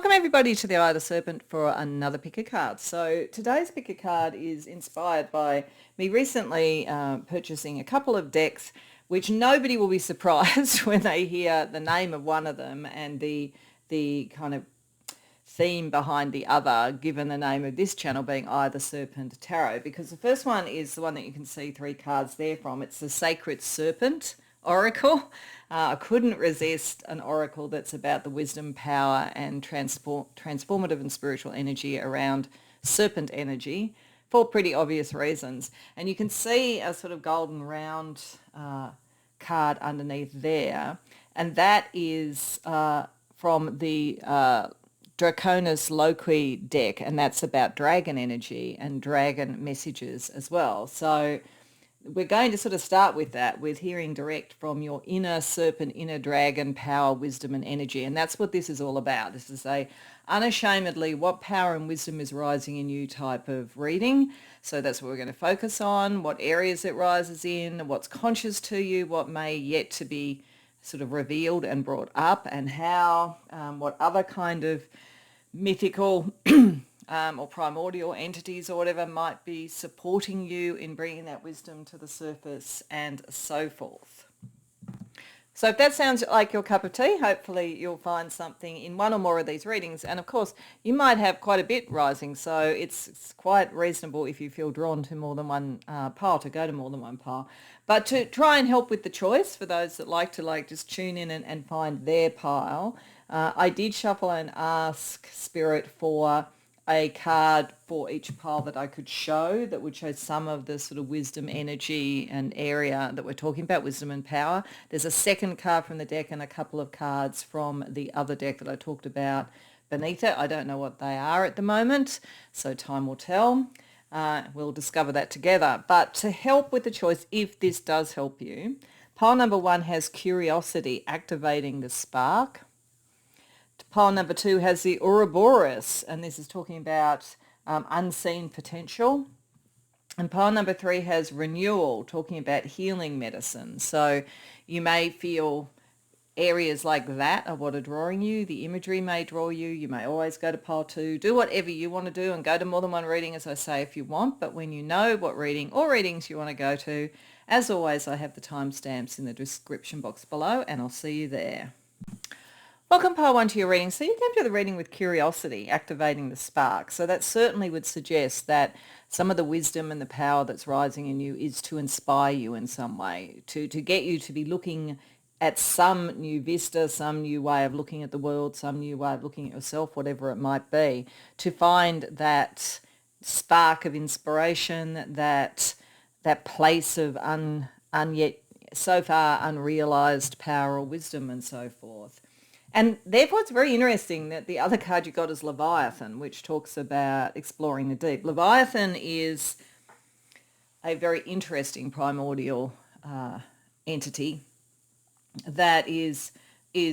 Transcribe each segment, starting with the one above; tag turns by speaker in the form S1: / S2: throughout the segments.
S1: Welcome everybody to the Eye of the Serpent for another pick a card. So today's pick a card is inspired by me recently purchasing a couple of decks, which nobody will be surprised when they hear the name of one of them and the kind of theme behind the other, given the name of this channel being Eye of the Serpent Tarot, because the first one is the one that you can see three cards there from. It's the Sacred Serpent Oracle. I couldn't resist an oracle that's about the wisdom, power and transformative and spiritual energy around serpent energy for pretty obvious reasons. And you can see a sort of golden round card underneath there, and that is from the Draconis Loqui deck, and that's about dragon energy and dragon messages as well. So we're going to sort of start with that, with hearing direct from your inner serpent, inner dragon, power, wisdom and energy. And that's what this is all about. This is a unashamedly what power and wisdom is rising in you type of reading. So that's what we're going to focus on, what areas it rises in, what's conscious to you, what may yet to be sort of revealed and brought up, and how, what other kind of mythical or primordial entities or whatever might be supporting you in bringing that wisdom to the surface and so forth. So if that sounds like your cup of tea, hopefully you'll find something in one or more of these readings. And of course, you might have quite a bit rising, so it's quite reasonable if you feel drawn to more than one pile to go to more than one pile. But to try and help with the choice for those that like to just tune in and find their pile, I did shuffle and ask Spirit for a card for each pile that I could show that would show some of the sort of wisdom energy and area that we're talking about, wisdom and power. There's a second card from the deck and a couple of cards from the other deck that I talked about beneath it. I don't know what they are at the moment, so time will tell. We'll discover that together. But to help with the choice, if this does help you, pile number 1 has curiosity, activating the spark. Pile number 2 has the Ouroboros, and this is talking about unseen potential. And pile number 3 has renewal, talking about healing medicine. So you may feel areas like that are what are drawing you. The imagery may draw you. You may always go to pile 2. Do whatever you want to do and go to more than one reading, as I say, if you want. But when you know what reading or readings you want to go to, as always, I have the timestamps in the description box below, and I'll see you there. Welcome pile 1 to your reading. So you came to the reading with curiosity, activating the spark. So that certainly would suggest that some of the wisdom and the power that's rising in you is to inspire you in some way, to get you to be looking at some new vista, some new way of looking at the world, some new way of looking at yourself, whatever it might be, to find that spark of inspiration, that place of yet so far unrealized power or wisdom and so forth. And therefore it's very interesting that the other card you got is Leviathan, which talks about exploring the deep. Leviathan is a very interesting primordial entity that is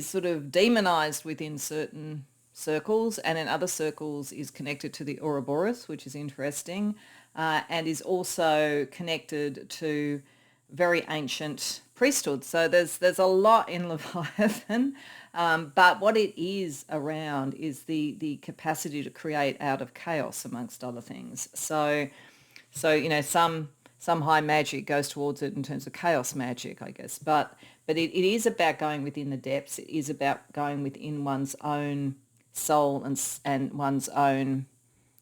S1: sort of demonized within certain circles, and in other circles is connected to the Ouroboros, which is interesting, and is also connected to very ancient priesthood. So there's a lot in Leviathan, but what it is around is the capacity to create out of chaos, amongst other things. So you know, some high magic goes towards it in terms of chaos magic, I guess. But it is about going within the depths. It is about going within one's own soul and one's own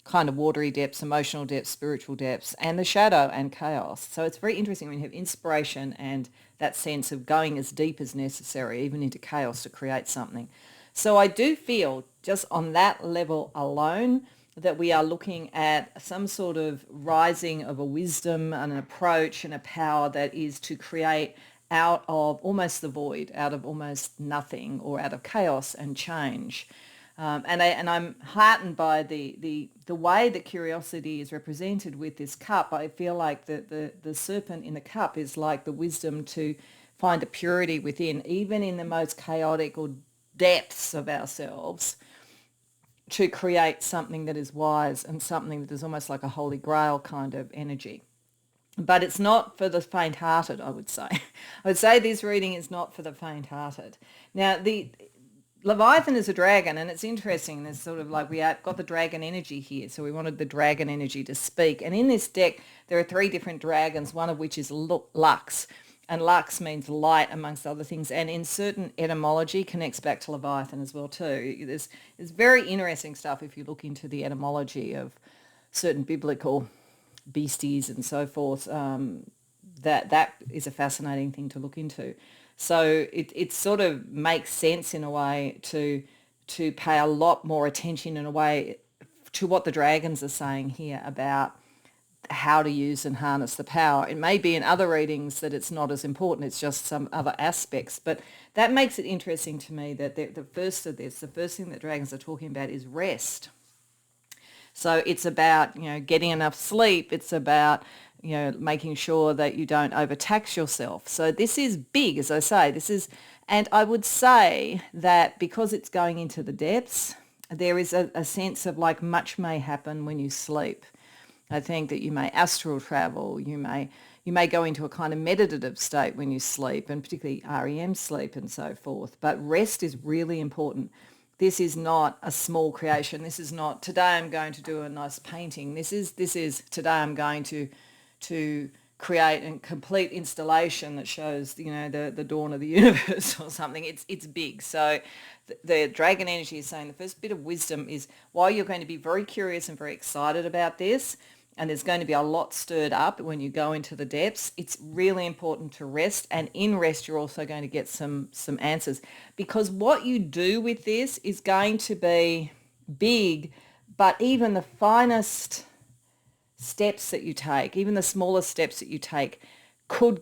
S1: kind of watery depths, emotional depths, spiritual depths, and the shadow and chaos. So it's very interesting when you have inspiration and that sense of going as deep as necessary, even into chaos, to create something. So I do feel, just on that level alone, that we are looking at some sort of rising of a wisdom and an approach and a power that is to create out of almost the void, out of almost nothing, or out of chaos and change. And I'm heartened by the way that curiosity is represented with this cup. I feel like the serpent in the cup is like the wisdom to find a purity within, even in the most chaotic or depths of ourselves, to create something that is wise and something that is almost like a holy grail kind of energy. But it's not for the faint-hearted, I would say. I would say this reading is not for the faint-hearted. Now, Leviathan is a dragon, and it's interesting. There's sort of like we have got the dragon energy here, so we wanted the dragon energy to speak. And in this deck, there are 3 different dragons, one of which is Lux. And Lux means light, amongst other things, and in certain etymology connects back to Leviathan as well too. There's very interesting stuff if you look into the etymology of certain biblical beasties and so forth. That is a fascinating thing to look into. So it sort of makes sense in a way to pay a lot more attention in a way to what the dragons are saying here about how to use and harness the power. It may be in other readings that it's not as important, it's just some other aspects, but that makes it interesting to me that the first thing that dragons are talking about is rest. So it's about, getting enough sleep. It's about, making sure that you don't overtax yourself. So this is big, as I say. And I would say that because it's going into the depths, there is a sense of like much may happen when you sleep. I think that you may astral travel, you may go into a kind of meditative state when you sleep, and particularly REM sleep and so forth. But rest is really important. This is not a small creation. This is not, today I'm going to do a nice painting. This is today I'm going to create a complete installation that shows, the dawn of the universe or something. It's big. So the dragon energy is saying the first bit of wisdom is while you're going to be very curious and very excited about this, and there's going to be a lot stirred up when you go into the depths, it's really important to rest. And in rest, you're also going to get some answers, because what you do with this is going to be big, but even the finest steps that you take, even the smallest steps that you take could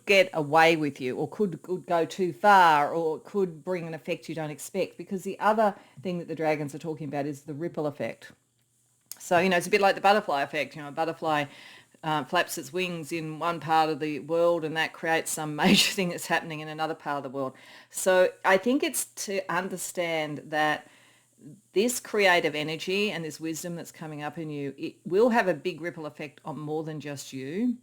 S1: get away with you, or could go too far, or could bring an effect you don't expect. Because the other thing that the dragons are talking about is the ripple effect. So, it's a bit like the butterfly effect. A butterfly flaps its wings in one part of the world, and that creates some major thing that's happening in another part of the world. So I think it's to understand that this creative energy and this wisdom that's coming up in you, it will have a big ripple effect on more than just you,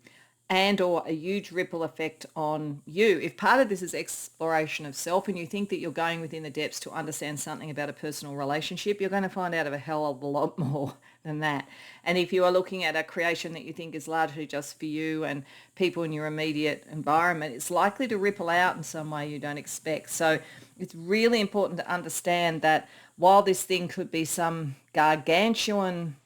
S1: and or a huge ripple effect on you. If part of this is exploration of self and you think that you're going within the depths to understand something about a personal relationship, you're going to find out of a hell of a lot more than that. And if you are looking at a creation that you think is largely just for you and people in your immediate environment, it's likely to ripple out in some way you don't expect. So it's really important to understand that while this thing could be some gargantuan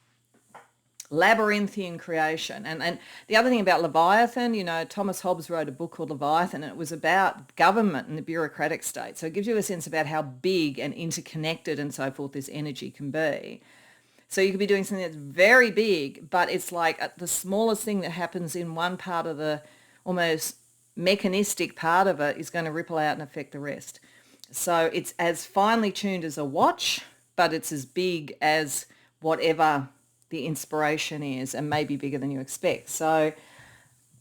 S1: labyrinthian creation. And the other thing about Leviathan, Thomas Hobbes wrote a book called Leviathan, and it was about government and the bureaucratic state. So it gives you a sense about how big and interconnected and so forth this energy can be. So you could be doing something that's very big, but it's like the smallest thing that happens in one part of the almost mechanistic part of it is going to ripple out and affect the rest. So it's as finely tuned as a watch, but it's as big as whatever the inspiration is, and maybe bigger than you expect. So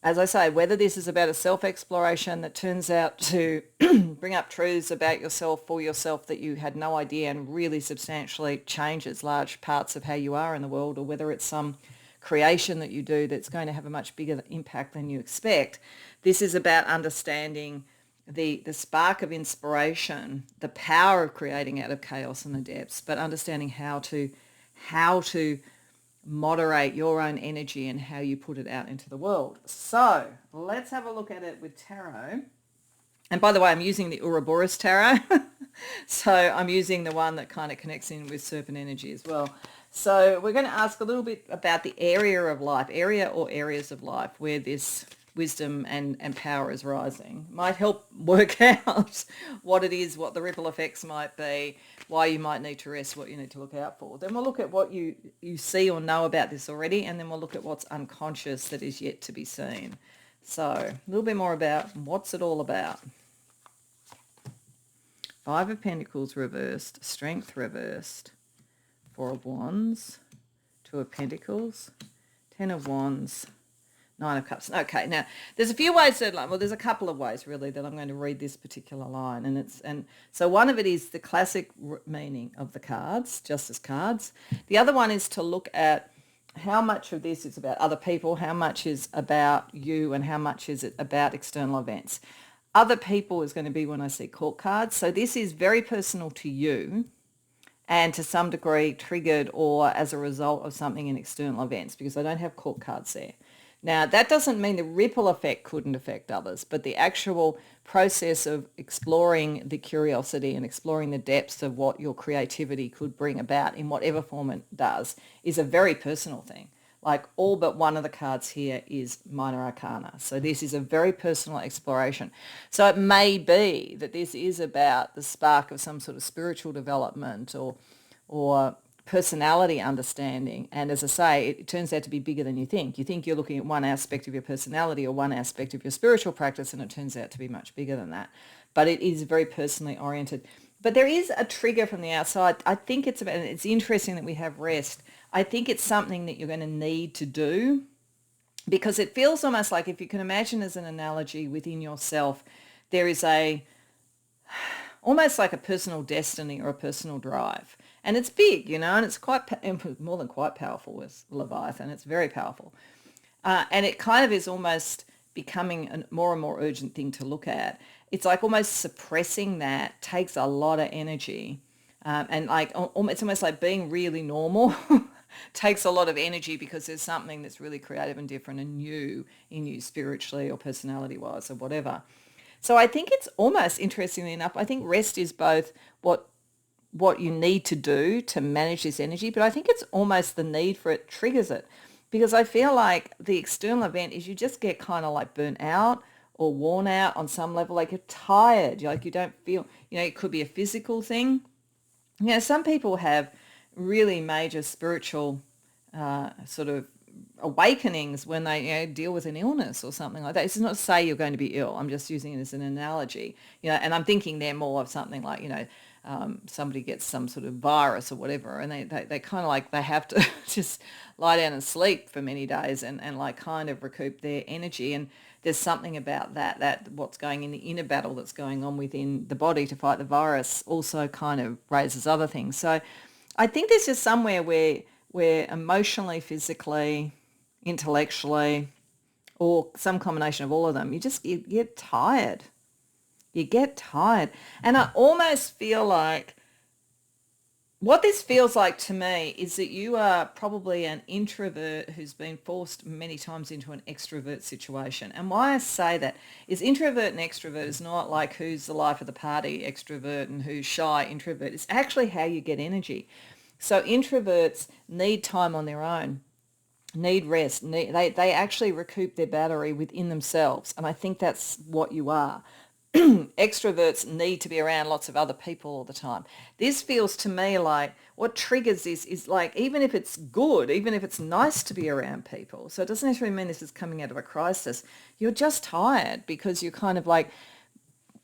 S1: as I say, whether this is about a self-exploration that turns out to bring up truths about yourself for yourself that you had no idea and really substantially changes large parts of how you are in the world, or whether it's some creation that you do that's going to have a much bigger impact than you expect, this is about understanding the spark of inspiration, the power of creating out of chaos in the depths, but understanding how to moderate your own energy and how you put it out into the world. So let's have a look at it with tarot. And by the way, I'm using the Ouroboros Tarot. So I'm using the one that kind of connects in with Serpent energy as well. So we're going to ask a little bit about the area of life, area or areas of life where this wisdom and power is rising. Might help work out what it is, what the ripple effects might be, why you might need to rest, what you need to look out for. Then we'll look at what you see or know about this already, and then we'll look at what's unconscious that is yet to be seen. So a little bit more about what's it all about. 5 of Pentacles reversed, Strength reversed, 4 of Wands, 2 of Pentacles, 10 of Wands, 9 of Cups. Okay, now there's a few ways there's a couple of ways really that I'm going to read this particular line, and so one of it is the classic meaning of the cards, just as cards. The other one is to look at how much of this is about other people, how much is about you, and how much is it about external events. Other people is going to be when I see court cards. So this is very personal to you and to some degree triggered or as a result of something in external events, because I don't have court cards there. Now, that doesn't mean the ripple effect couldn't affect others, but the actual process of exploring the curiosity and exploring the depths of what your creativity could bring about in whatever form it does is a very personal thing. Like all but one of the cards here is minor arcana. So this is a very personal exploration. So it may be that this is about the spark of some sort of spiritual development or personality understanding. And as I say, it turns out to be bigger than you think. You think you're looking at one aspect of your personality or one aspect of your spiritual practice, and it turns out to be much bigger than that. But it is very personally oriented. But there is a trigger from the outside. I think it's about, and it's interesting that we have rest. I think it's something that you're going to need to do, because it feels almost like, if you can imagine as an analogy within yourself, there is almost like a personal destiny or a personal drive. And it's big, and it's quite more than quite powerful with Leviathan. It's very powerful. And it kind of is almost becoming a more and more urgent thing to look at. It's like almost suppressing that takes a lot of energy. And like it's almost like being really normal takes a lot of energy, because there's something that's really creative and different and new in you spiritually or personality-wise or whatever. So I think it's almost, interestingly enough, I think rest is both what you need to do to manage this energy, but I think it's almost the need for it triggers it, because I feel like the external event is you just get kind of like burnt out or worn out on some level, like you're tired, you don't feel, it could be a physical thing. Some people have really major spiritual sort of awakenings when they deal with an illness or something like that. This is not to say you're going to be ill. I'm just using it as an analogy, and I'm thinking there more of something like, somebody gets some sort of virus or whatever, and they kind of like, they have to just lie down and sleep for many days and like kind of recoup their energy. And there's something about that what's going in the inner battle that's going on within the body to fight the virus also kind of raises other things. So I think there's just somewhere where emotionally, physically, intellectually, or some combination of all of them, you get tired. You get tired. And I almost feel like what this feels like to me is that you are probably an introvert who's been forced many times into an extrovert situation. And why I say that is introvert and extrovert is not like who's the life of the party, extrovert, and who's shy, introvert. It's actually how you get energy. So introverts need time on their own, need rest. They actually recoup their battery within themselves. And I think that's what you are. Extroverts need to be around lots of other people all the time. This feels to me like what triggers this is like, even if it's good, even if it's nice to be around people. So it doesn't necessarily mean this is coming out of a crisis. You're just tired because you're kind of like,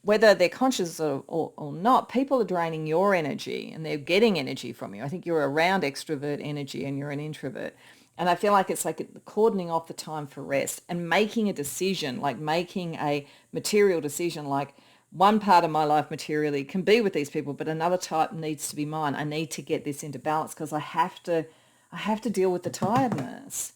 S1: whether they're conscious or not, people are draining your energy and they're getting energy from you. I think you're around extrovert energy and you're an introvert. And I feel like it's like cordoning off the time for rest and making a decision, like making a material decision, like one part of my life materially can be with these people, but another type needs to be mine. I need to get this into balance because I have to deal with the tiredness.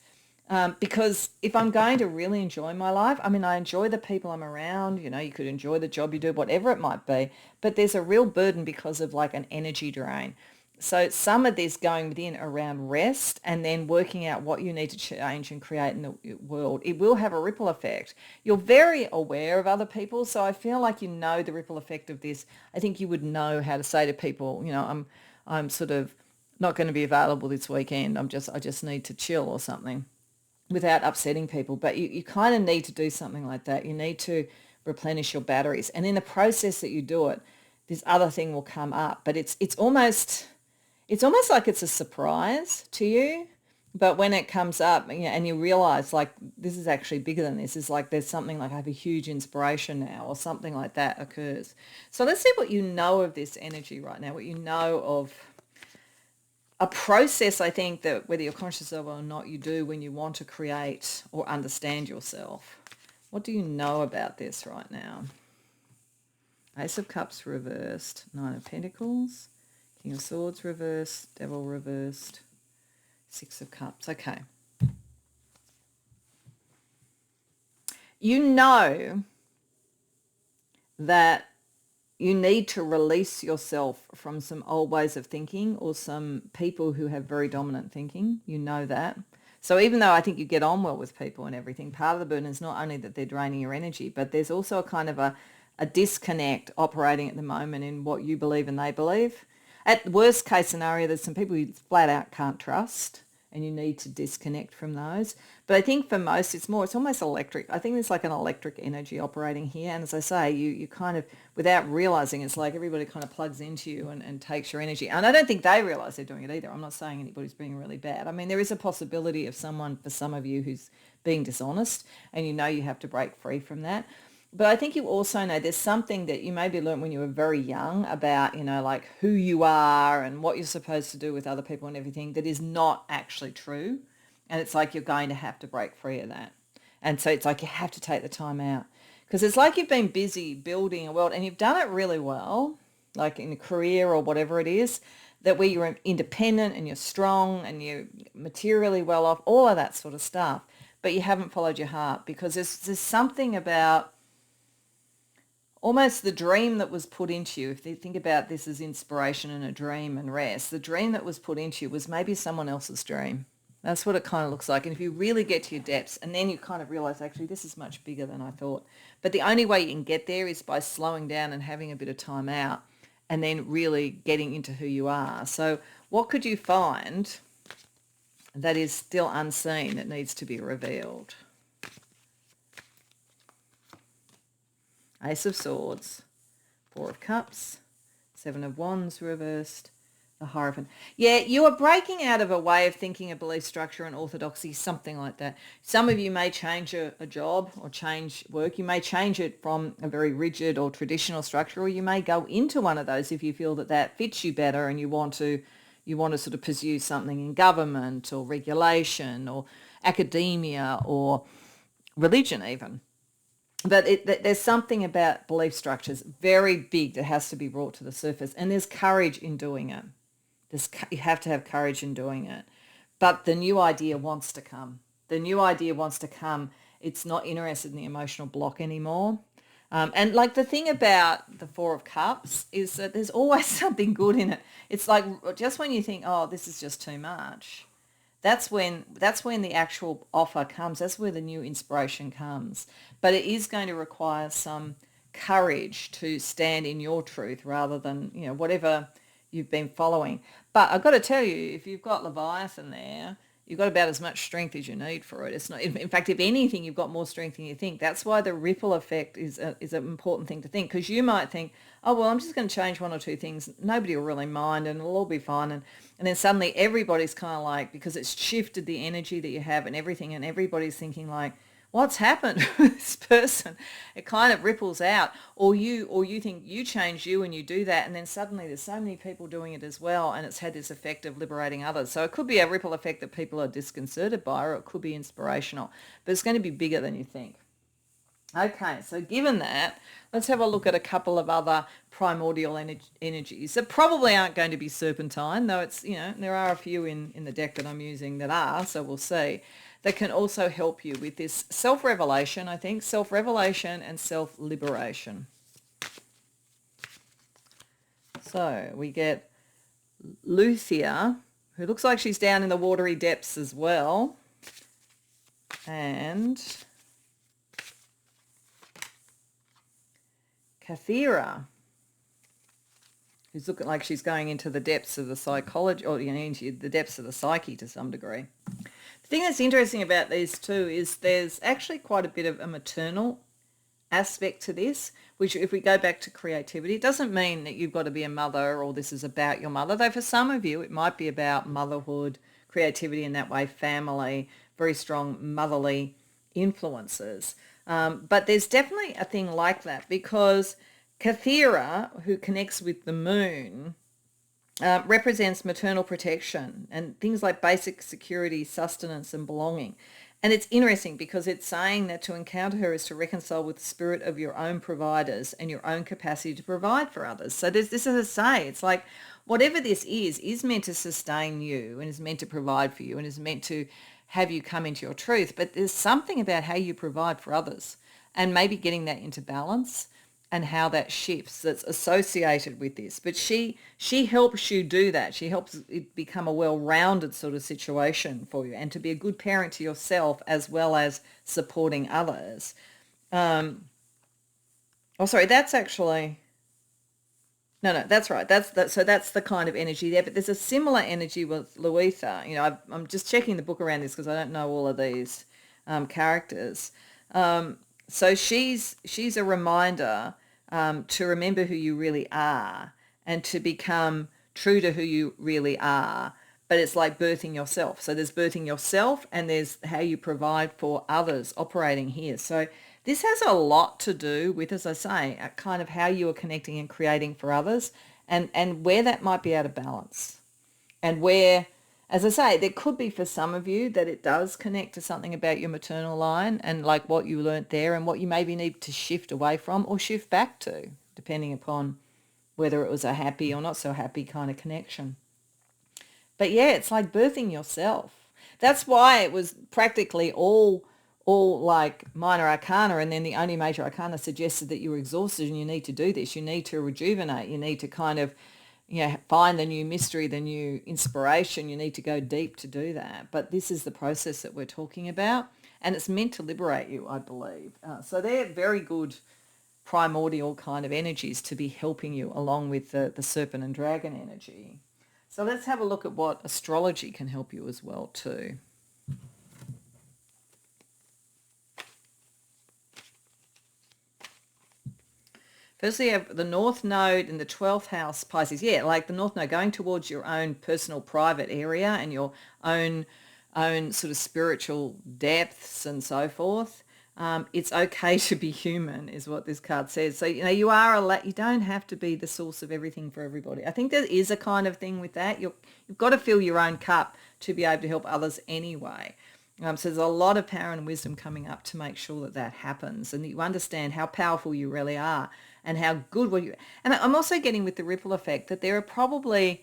S1: Because if I'm going to really enjoy my life, I mean, I enjoy the people I'm around, you could enjoy the job you do, whatever it might be, but there's a real burden because of like an energy drain. So some of this going within around rest and then working out what you need to change and create in the world, it will have a ripple effect. You're very aware of other people, so I feel like the ripple effect of this. I think you would know how to say to people, I'm sort of not going to be available this weekend. I just need to chill or something, without upsetting people. But you kind of need to do something like that. You need to replenish your batteries. And in the process that you do it, this other thing will come up. But it's almost like it's a surprise to you. But when it comes up, and you realize like this is actually bigger than this, is like there's something like I have a huge inspiration now or something like that occurs. So let's see what you know of this energy right now, what you know of a process, I think, that whether you're conscious of it or not, you do when you want to create or understand yourself. What do you know about this right now? Ace of Cups reversed, Nine of Pentacles, King of Swords reversed, Devil reversed, Six of Cups. Okay. You know that you need to release yourself from some old ways of thinking or some people who have very dominant thinking. You know that. So even though I think you get on well with people and everything, part of the burden is not only that they're draining your energy, but there's also a kind of a disconnect operating at the moment in what you believe and they believe. At worst case scenario, there's some people you flat out can't trust and you need to disconnect from those. But I think for most, it's almost electric. I think there's like an electric energy operating here. And as I say, you kind of, without realizing, it's like everybody kind of plugs into you and takes your energy. And I don't think they realize they're doing it either. I'm not saying anybody's being really bad. I mean, there is a possibility of someone, for some of you, who's being dishonest, and you have to break free from that. But I think you also know there's something that you maybe learned when you were very young about, like who you are and what you're supposed to do with other people and everything that is not actually true. And it's like you're going to have to break free of that. And so it's like you have to take the time out. Because it's like you've been busy building a world and you've done it really well, like in a career or whatever it is, that where you're independent and you're strong and you're materially well off, all of that sort of stuff. But you haven't followed your heart because there's something about almost the dream that was put into you. If you think about this as inspiration and a dream and rest, the dream that was put into you was maybe someone else's dream. That's what it kind of looks like. And if you really get to your depths and then you kind of realize, actually, this is much bigger than I thought. But the only way you can get there is by slowing down and having a bit of time out and then really getting into who you are. So what could you find that is still unseen that needs to be revealed? Ace of Swords, Four of Cups, Seven of Wands reversed, the Hierophant. Yeah, you are breaking out of a way of thinking, a belief structure and orthodoxy, something like that. Some of you may change a job or change work. You may change it from a very rigid or traditional structure, or you may go into one of those if you feel that fits you better and you want to sort of pursue something in government or regulation or academia or religion even. But there's something about belief structures very big that has to be brought to the surface, and there's courage in doing it. You have to have courage in doing it. But the new idea wants to come. The new idea wants to come. It's not interested in the emotional block anymore. And like the thing about the Four of Cups is that there's always something good in it. It's like just when you think, oh, this is just too much, that's when the actual offer comes. That's where the new inspiration comes. But it is going to require some courage to stand in your truth rather than, whatever you've been following. But I've got to tell you, if you've got Leviathan there, you've got about as much strength as you need for it. It's not, in fact, if anything, you've got more strength than you think. That's why the ripple effect is an important thing to think, because you might think, oh, well, I'm just going to change one or two things. Nobody will really mind and it'll all be fine. And then suddenly everybody's kind of like, because it's shifted the energy that you have and everything, and everybody's thinking like, what's happened with this person? It kind of ripples out. Or you think you change you and you do that, and then suddenly there's so many people doing it as well, and it's had this effect of liberating others. So it could be a ripple effect that people are disconcerted by, or it could be inspirational. But it's going to be bigger than you think. Okay, so given that, let's have a look at a couple of other primordial energies that probably aren't going to be serpentine, though it's, there are a few in the deck that I'm using that are, so we'll see, that can also help you with this self-revelation, I think, self-revelation and self-liberation. So we get Luthia, who looks like she's down in the watery depths as well, and Kathira, who's looking like she's going into the depths of the psychology, or into the depths of the psyche to some degree. The thing that's interesting about these two is there's actually quite a bit of a maternal aspect to this, which if we go back to creativity, it doesn't mean that you've got to be a mother or this is about your mother, though for some of you it might be about motherhood, creativity in that way, family, very strong motherly influences. But there's definitely a thing like that because Kathira, who connects with the moon, represents maternal protection and things like basic security, sustenance and belonging. And it's interesting because it's saying that to encounter her is to reconcile with the spirit of your own providers and your own capacity to provide for others. So there's this, as I say, it's like whatever this is meant to sustain you and is meant to provide for you and is meant to have you come into your truth. But there's something about how you provide for others and maybe getting that into balance and how that shifts that's associated with this. But she helps you do that. She helps it become a well-rounded sort of situation for you and to be a good parent to yourself as well as supporting others. That's actually... No, that's right. So that's the kind of energy there. But there's a similar energy with Louisa. I'm just checking the book around this because I don't know all of these characters. So she's a reminder to remember who you really are and to become true to who you really are. But it's like birthing yourself. So there's birthing yourself and there's how you provide for others operating here. So this has a lot to do with, as I say, kind of how you are connecting and creating for others and where that might be out of balance. And where, as I say, there could be for some of you that it does connect to something about your maternal line and like what you learnt there and what you maybe need to shift away from or shift back to, depending upon whether it was a happy or not so happy kind of connection. But yeah, it's like birthing yourself. That's why it was practically all like minor arcana, and then the only major arcana suggested that you were exhausted and you need to do this. You need to rejuvenate. You need to kind of, find the new mystery, the new inspiration. You need to go deep to do that. But this is the process that we're talking about, and it's meant to liberate you, I believe. So they're very good primordial kind of energies to be helping you along with the serpent and dragon energy. So let's have a look at what astrology can help you as well too. Firstly, you have the North Node in the 12th house, Pisces. Yeah, like the North Node going towards your own personal private area and your own sort of spiritual depths and so forth. It's okay to be human is what this card says. So, you don't have to be the source of everything for everybody. I think there is a kind of thing with that. You've got to fill your own cup to be able to help others anyway. So there's a lot of power and wisdom coming up to make sure that happens and that you understand how powerful you really are and how good were you. And I'm also getting with the ripple effect that there are probably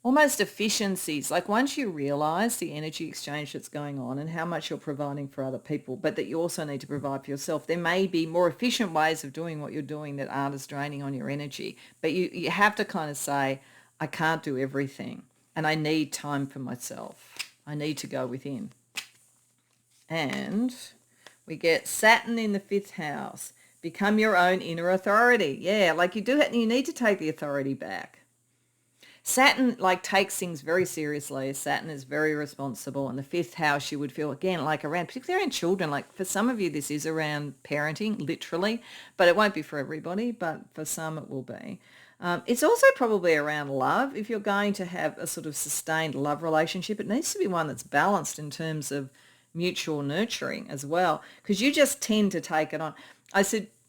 S1: almost efficiencies, like once you realize the energy exchange that's going on and how much you're providing for other people, but that you also need to provide for yourself, there may be more efficient ways of doing what you're doing that aren't as draining on your energy. But you have to kind of say, I can't do everything and I need time for myself. I need to go within. And we get Saturn in the 5th house. Become your own inner authority. Yeah, like you need to take the authority back. Saturn takes things very seriously. Saturn is very responsible. And the 5th house, you would feel again particularly around children. Like for some of you, this is around parenting, literally, but it won't be for everybody. But for some, it will be. It's also probably around love. If you're going to have a sort of sustained love relationship, it needs to be one that's balanced in terms of mutual nurturing as well, because you just tend to take it on.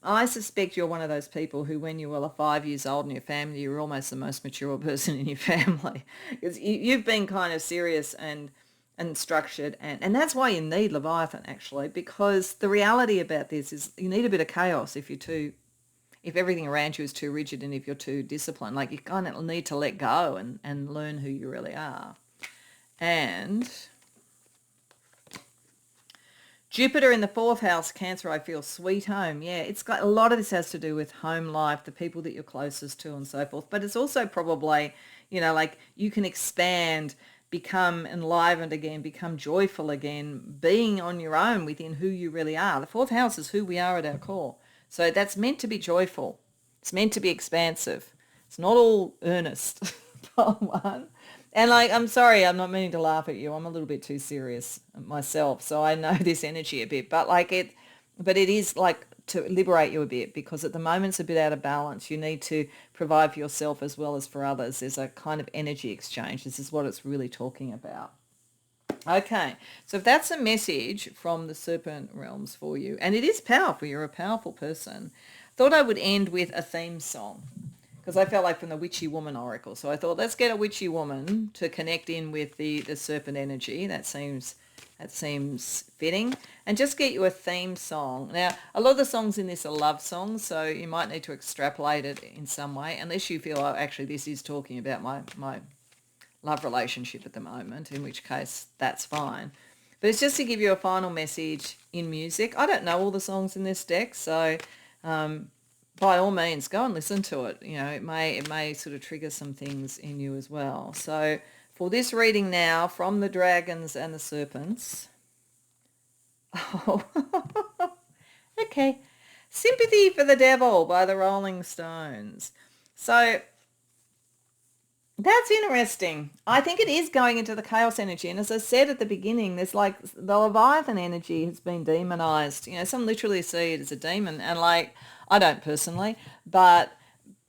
S1: I suspect you're one of those people who, when you were 5 years old in your family, you were almost the most mature person in your family. Because you've been kind of serious and structured, and that's why you need Leviathan, actually, because the reality about this is you need a bit of chaos if everything around you is too rigid and if you're too disciplined. Like you kind of need to let go and learn who you really are. And Jupiter in the 4th house, Cancer, I feel sweet home. Yeah, it's got a lot of this has to do with home life, the people that you're closest to and so forth. But it's also probably, you can expand, become enlivened again, become joyful again, being on your own within who you really are. The 4th house is who we are at our core. So that's meant to be joyful. It's meant to be expansive. It's not all earnest. One. And I'm sorry, I'm not meaning to laugh at you. I'm a little bit too serious myself, so I know this energy a bit. But it is to liberate you a bit, because at the moment it's a bit out of balance. You need to provide for yourself as well as for others. There's a kind of energy exchange. This is what it's really talking about. Okay, so if that's a message from the Serpent realms for you, and it is powerful, you're a powerful person, thought I would end with a theme song, because I felt like from the Witchy Woman Oracle. So I thought, let's get a Witchy Woman to connect in with the Serpent energy. That seems fitting. And just get you a theme song. Now, a lot of the songs in this are love songs, so you might need to extrapolate it in some way, unless you feel, oh, actually, this is talking about my love relationship at the moment, in which case that's fine. But it's just to give you a final message in music. I don't know all the songs in this deck, so by all means, go and listen to it. You know, it may sort of trigger some things in you as well. So for this reading now, from the dragons and the serpents. Oh, okay. Sympathy for the Devil by the Rolling Stones. So that's interesting. I think it is going into the chaos energy. And as I said at the beginning, there's like the Leviathan energy has been demonized. You know, some literally see it as a demon. And like, I don't personally, but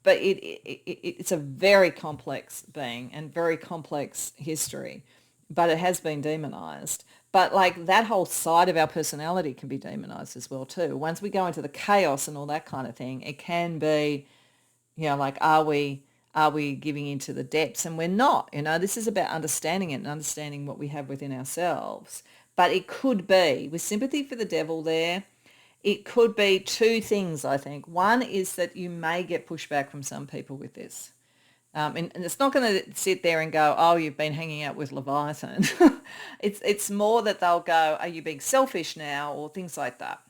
S1: it's a very complex being and very complex history. But it has been demonized. But like that whole side of our personality can be demonized as well too. Once we go into the chaos and all that kind of thing, it can be, you know, like, are we giving into the depths? And we're not. You know, this is about understanding it and understanding what we have within ourselves. But it could be, with sympathy for the devil there, it could be two things, I think. One is that you may get pushback from some people with this. And it's not going to sit there and go, oh, you've been hanging out with Leviathan. It's more that they'll go, are you being selfish now, or things like that.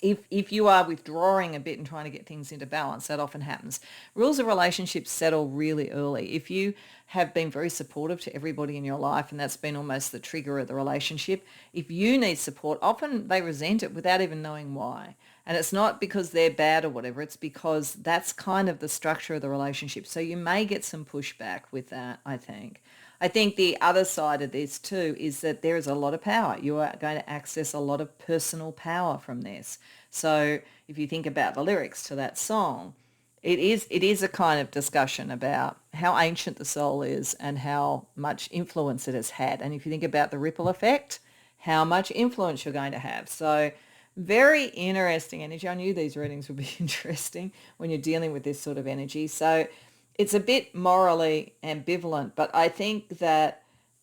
S1: If you are withdrawing a bit and trying to get things into balance, that often happens. Rules of relationships settle really early. If you have been very supportive to everybody in your life and that's been almost the trigger of the relationship, if you need support, often they resent it without even knowing why. And it's not because they're bad or whatever, it's because that's kind of the structure of the relationship. So you may get some pushback with that, I think. I think the other side of this too is that there is a lot of power. You are going to access a lot of personal power from this. So if you think about the lyrics to that song, it is a kind of discussion about how ancient the soul is and how much influence it has had. And if you think about the ripple effect, how much influence you're going to have. So very interesting energy. I knew these readings would be interesting when you're dealing with this sort of energy. So it's a bit morally ambivalent, but I think that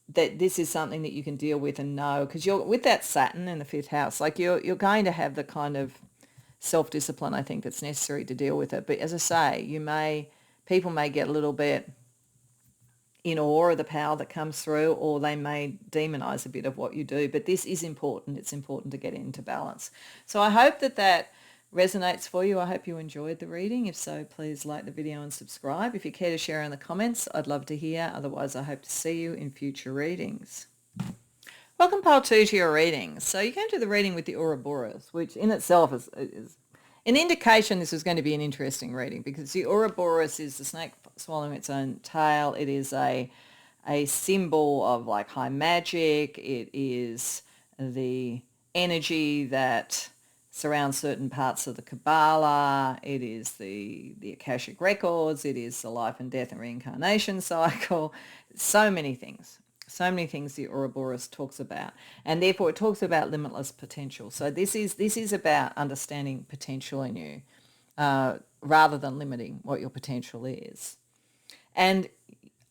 S1: this is something that you can deal with and know, because you're with that Saturn in the fifth house, like you're going to have the kind of self-discipline, I think, that's necessary to deal with it. But as I say, people may get a little bit in awe of the power that comes through, or they may demonize a bit of what you do. But this is important. It's important to get into balance. So I hope that resonates for you. I hope you enjoyed the reading. If so, please like the video and subscribe. If you care to share in the comments, I'd love to hear. Otherwise, I hope to see you in future readings. Welcome, pile 2, to your reading. So you came to the reading with the Ouroboros, which in itself is an indication this is going to be an interesting reading, because the Ouroboros is the snake swallowing its own tail. It is a symbol of like high magic. It is the energy that surrounds certain parts of the Kabbalah. It is the Akashic records. It is the life and death and reincarnation cycle. So many things the Ouroboros talks about, and therefore it talks about limitless potential. So this is about understanding potential in you, rather than limiting what your potential is. And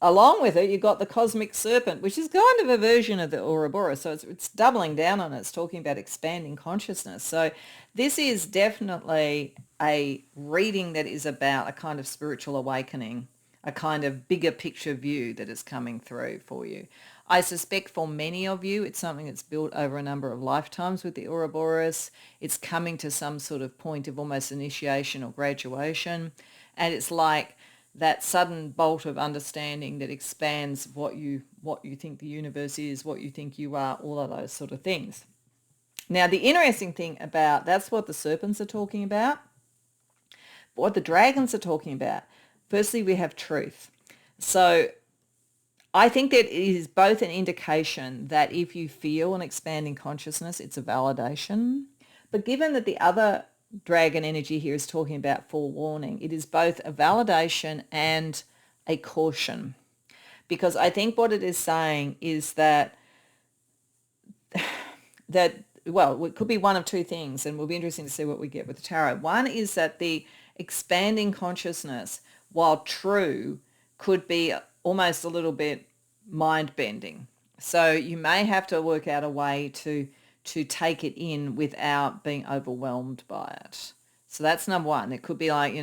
S1: along with it, you've got the cosmic serpent, which is kind of a version of the Ouroboros. So it's doubling down on it. It's talking about expanding consciousness. So this is definitely a reading that is about a kind of spiritual awakening, a kind of bigger picture view that is coming through for you. I suspect for many of you, it's something that's built over a number of lifetimes with the Ouroboros. It's coming to some sort of point of almost initiation or graduation. And it's like that sudden bolt of understanding that expands what you think the universe is, what you think you are, all of those sort of things. Now, the interesting thing about that's what the serpents are talking about. But what the dragons are talking about, firstly, we have truth. So I think that it is both an indication that if you feel an expanding consciousness, it's a validation. But given that the other dragon energy here is talking about forewarning, it is both a validation and a caution. Because I think what it is saying is that well, it could be one of two things, and it will be interesting to see what we get with the tarot. One is that the expanding consciousness, while true, could be almost a little bit mind-bending. So you may have to work out a way to take it in without being overwhelmed by it. So that's number one. It could be like,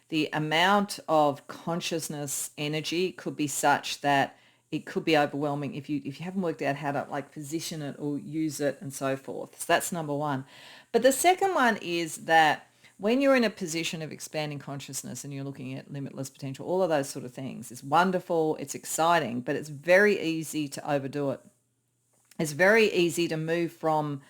S1: the amount of consciousness energy could be such that it could be overwhelming if you haven't worked out how to like position it or use it and so forth. So that's number one. But the second one is that when you're in a position of expanding consciousness and you're looking at limitless potential, all of those sort of things, it's wonderful, it's exciting, but it's very easy to overdo it. It's very easy to move from,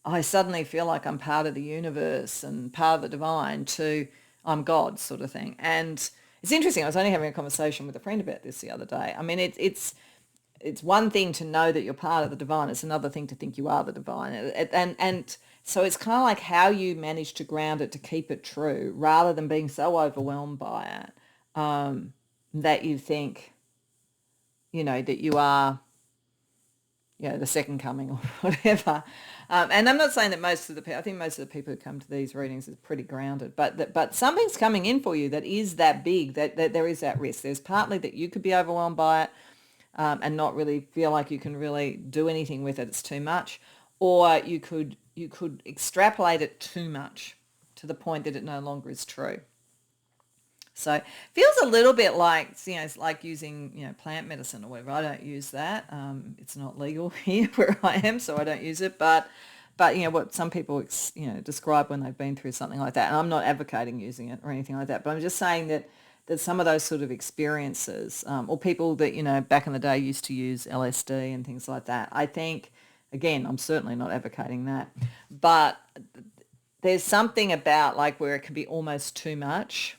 S1: I suddenly feel like I'm part of the universe and part of the divine, to I'm God sort of thing. And it's interesting. I was only having a conversation with a friend about this the other day. I mean, it's one thing to know that you're part of the divine. It's another thing to think you are the divine. And so it's kind of like how you manage to ground it to keep it true, rather than being so overwhelmed by it that you think, that you are, the second coming or whatever. And I'm not saying that I think most of the people who come to these readings is pretty grounded, but something's coming in for you that is that big, that there is that risk. There's partly that you could be overwhelmed by it and not really feel like you can really do anything with it. It's too much. Or you could extrapolate it too much to the point that it no longer is true. So it feels a little bit like, it's like using, plant medicine or whatever. I don't use that. It's not legal here where I am, so I don't use it. But what some people, describe when they've been through something like that. And I'm not advocating using it or anything like that. But I'm just saying that some of those sort of experiences, or people that, back in the day used to use LSD and things like that, I think, again, I'm certainly not advocating that. But there's something about like where it can be almost too much,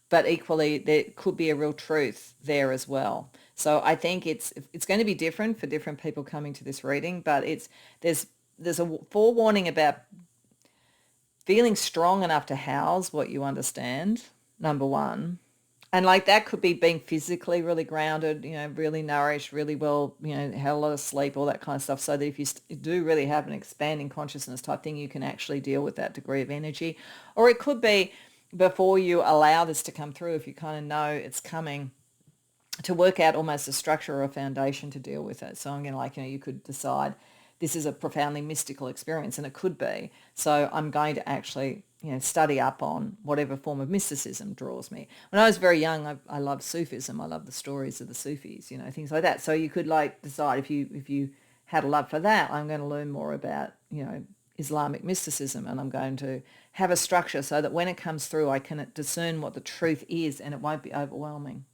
S1: but equally there could be a real truth there as well. So I think it's going to be different for different people coming to this reading, but there's a forewarning about feeling strong enough to house what you understand, number one. And like that could be being physically really grounded, really nourished, really well, had a lot of sleep, all that kind of stuff, so that if you do really have an expanding consciousness type thing, you can actually deal with that degree of energy. Or it could be before you allow this to come through, if you kind of know it's coming, to work out almost a structure or a foundation to deal with it. So I'm going to you could decide this is a profoundly mystical experience, and it could be. So I'm going to actually, study up on whatever form of mysticism draws me. When I was very young, I loved Sufism. I loved the stories of the Sufis, things like that. So you could decide if you had a love for that, I'm going to learn more about, Islamic mysticism, and I'm going to have a structure so that when it comes through, I can discern what the truth is and it won't be overwhelming.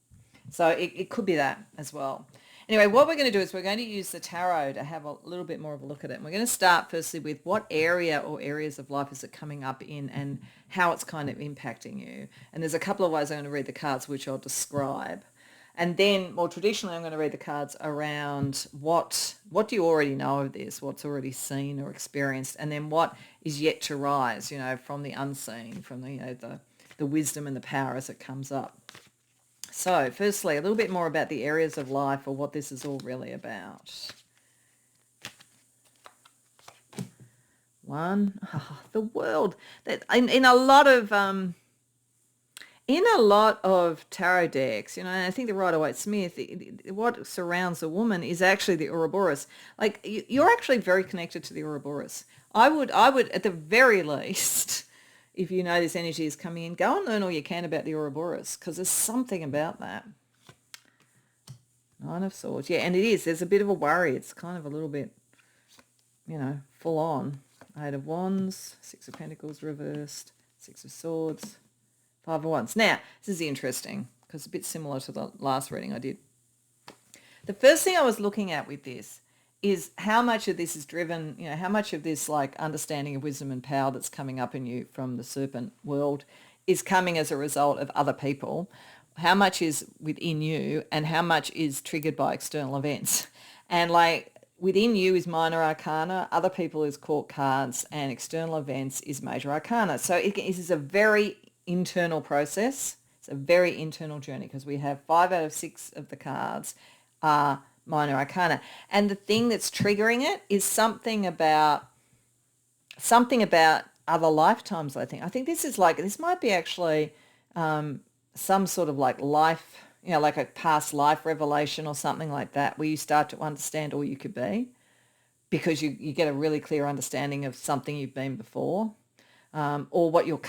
S1: So it could be that as well. Anyway, what we're going to do is we're going to use the tarot to have a little bit more of a look at it. And we're going to start firstly with what area or areas of life is it coming up in and how it's kind of impacting you. And there's a couple of ways I'm going to read the cards, which I'll describe. And then more traditionally, I'm going to read the cards around what do you already know of this, what's already seen or experienced, and then what is yet to rise, from the unseen, from the wisdom and the power as it comes up. So firstly, a little bit more about the areas of life or what this is all really about. One, the world. In a lot of tarot decks, I think the Rider-Waite-Smith, what surrounds a woman is actually the Ouroboros. Like you're actually very connected to the Ouroboros. I would at the very least, if you know this energy is coming in, go and learn all you can about the Ouroboros, because there's something about that. Nine of Swords. Yeah, and it is. There's a bit of a worry. It's kind of a little bit, full on. Eight of Wands, Six of Pentacles reversed, Six of Swords, Five of Wands. Now, this is interesting because it's a bit similar to the last reading I did. The first thing I was looking at with this is how much of this is driven, how much of this like understanding of wisdom and power that's coming up in you from the Serpent world is coming as a result of other people, how much is within you, and how much is triggered by external events. And like within you is minor arcana, other people is court cards, and external events is major arcana. So it is a very internal process. It's a very internal journey because we have 5 out of 6 of the cards are minor arcana. And the thing that's triggering it is something about other lifetimes, I think. I think this might be actually some sort of like life, like a past life revelation or something like that, where you start to understand all you could be because you get a really clear understanding of something you've been before, or what you're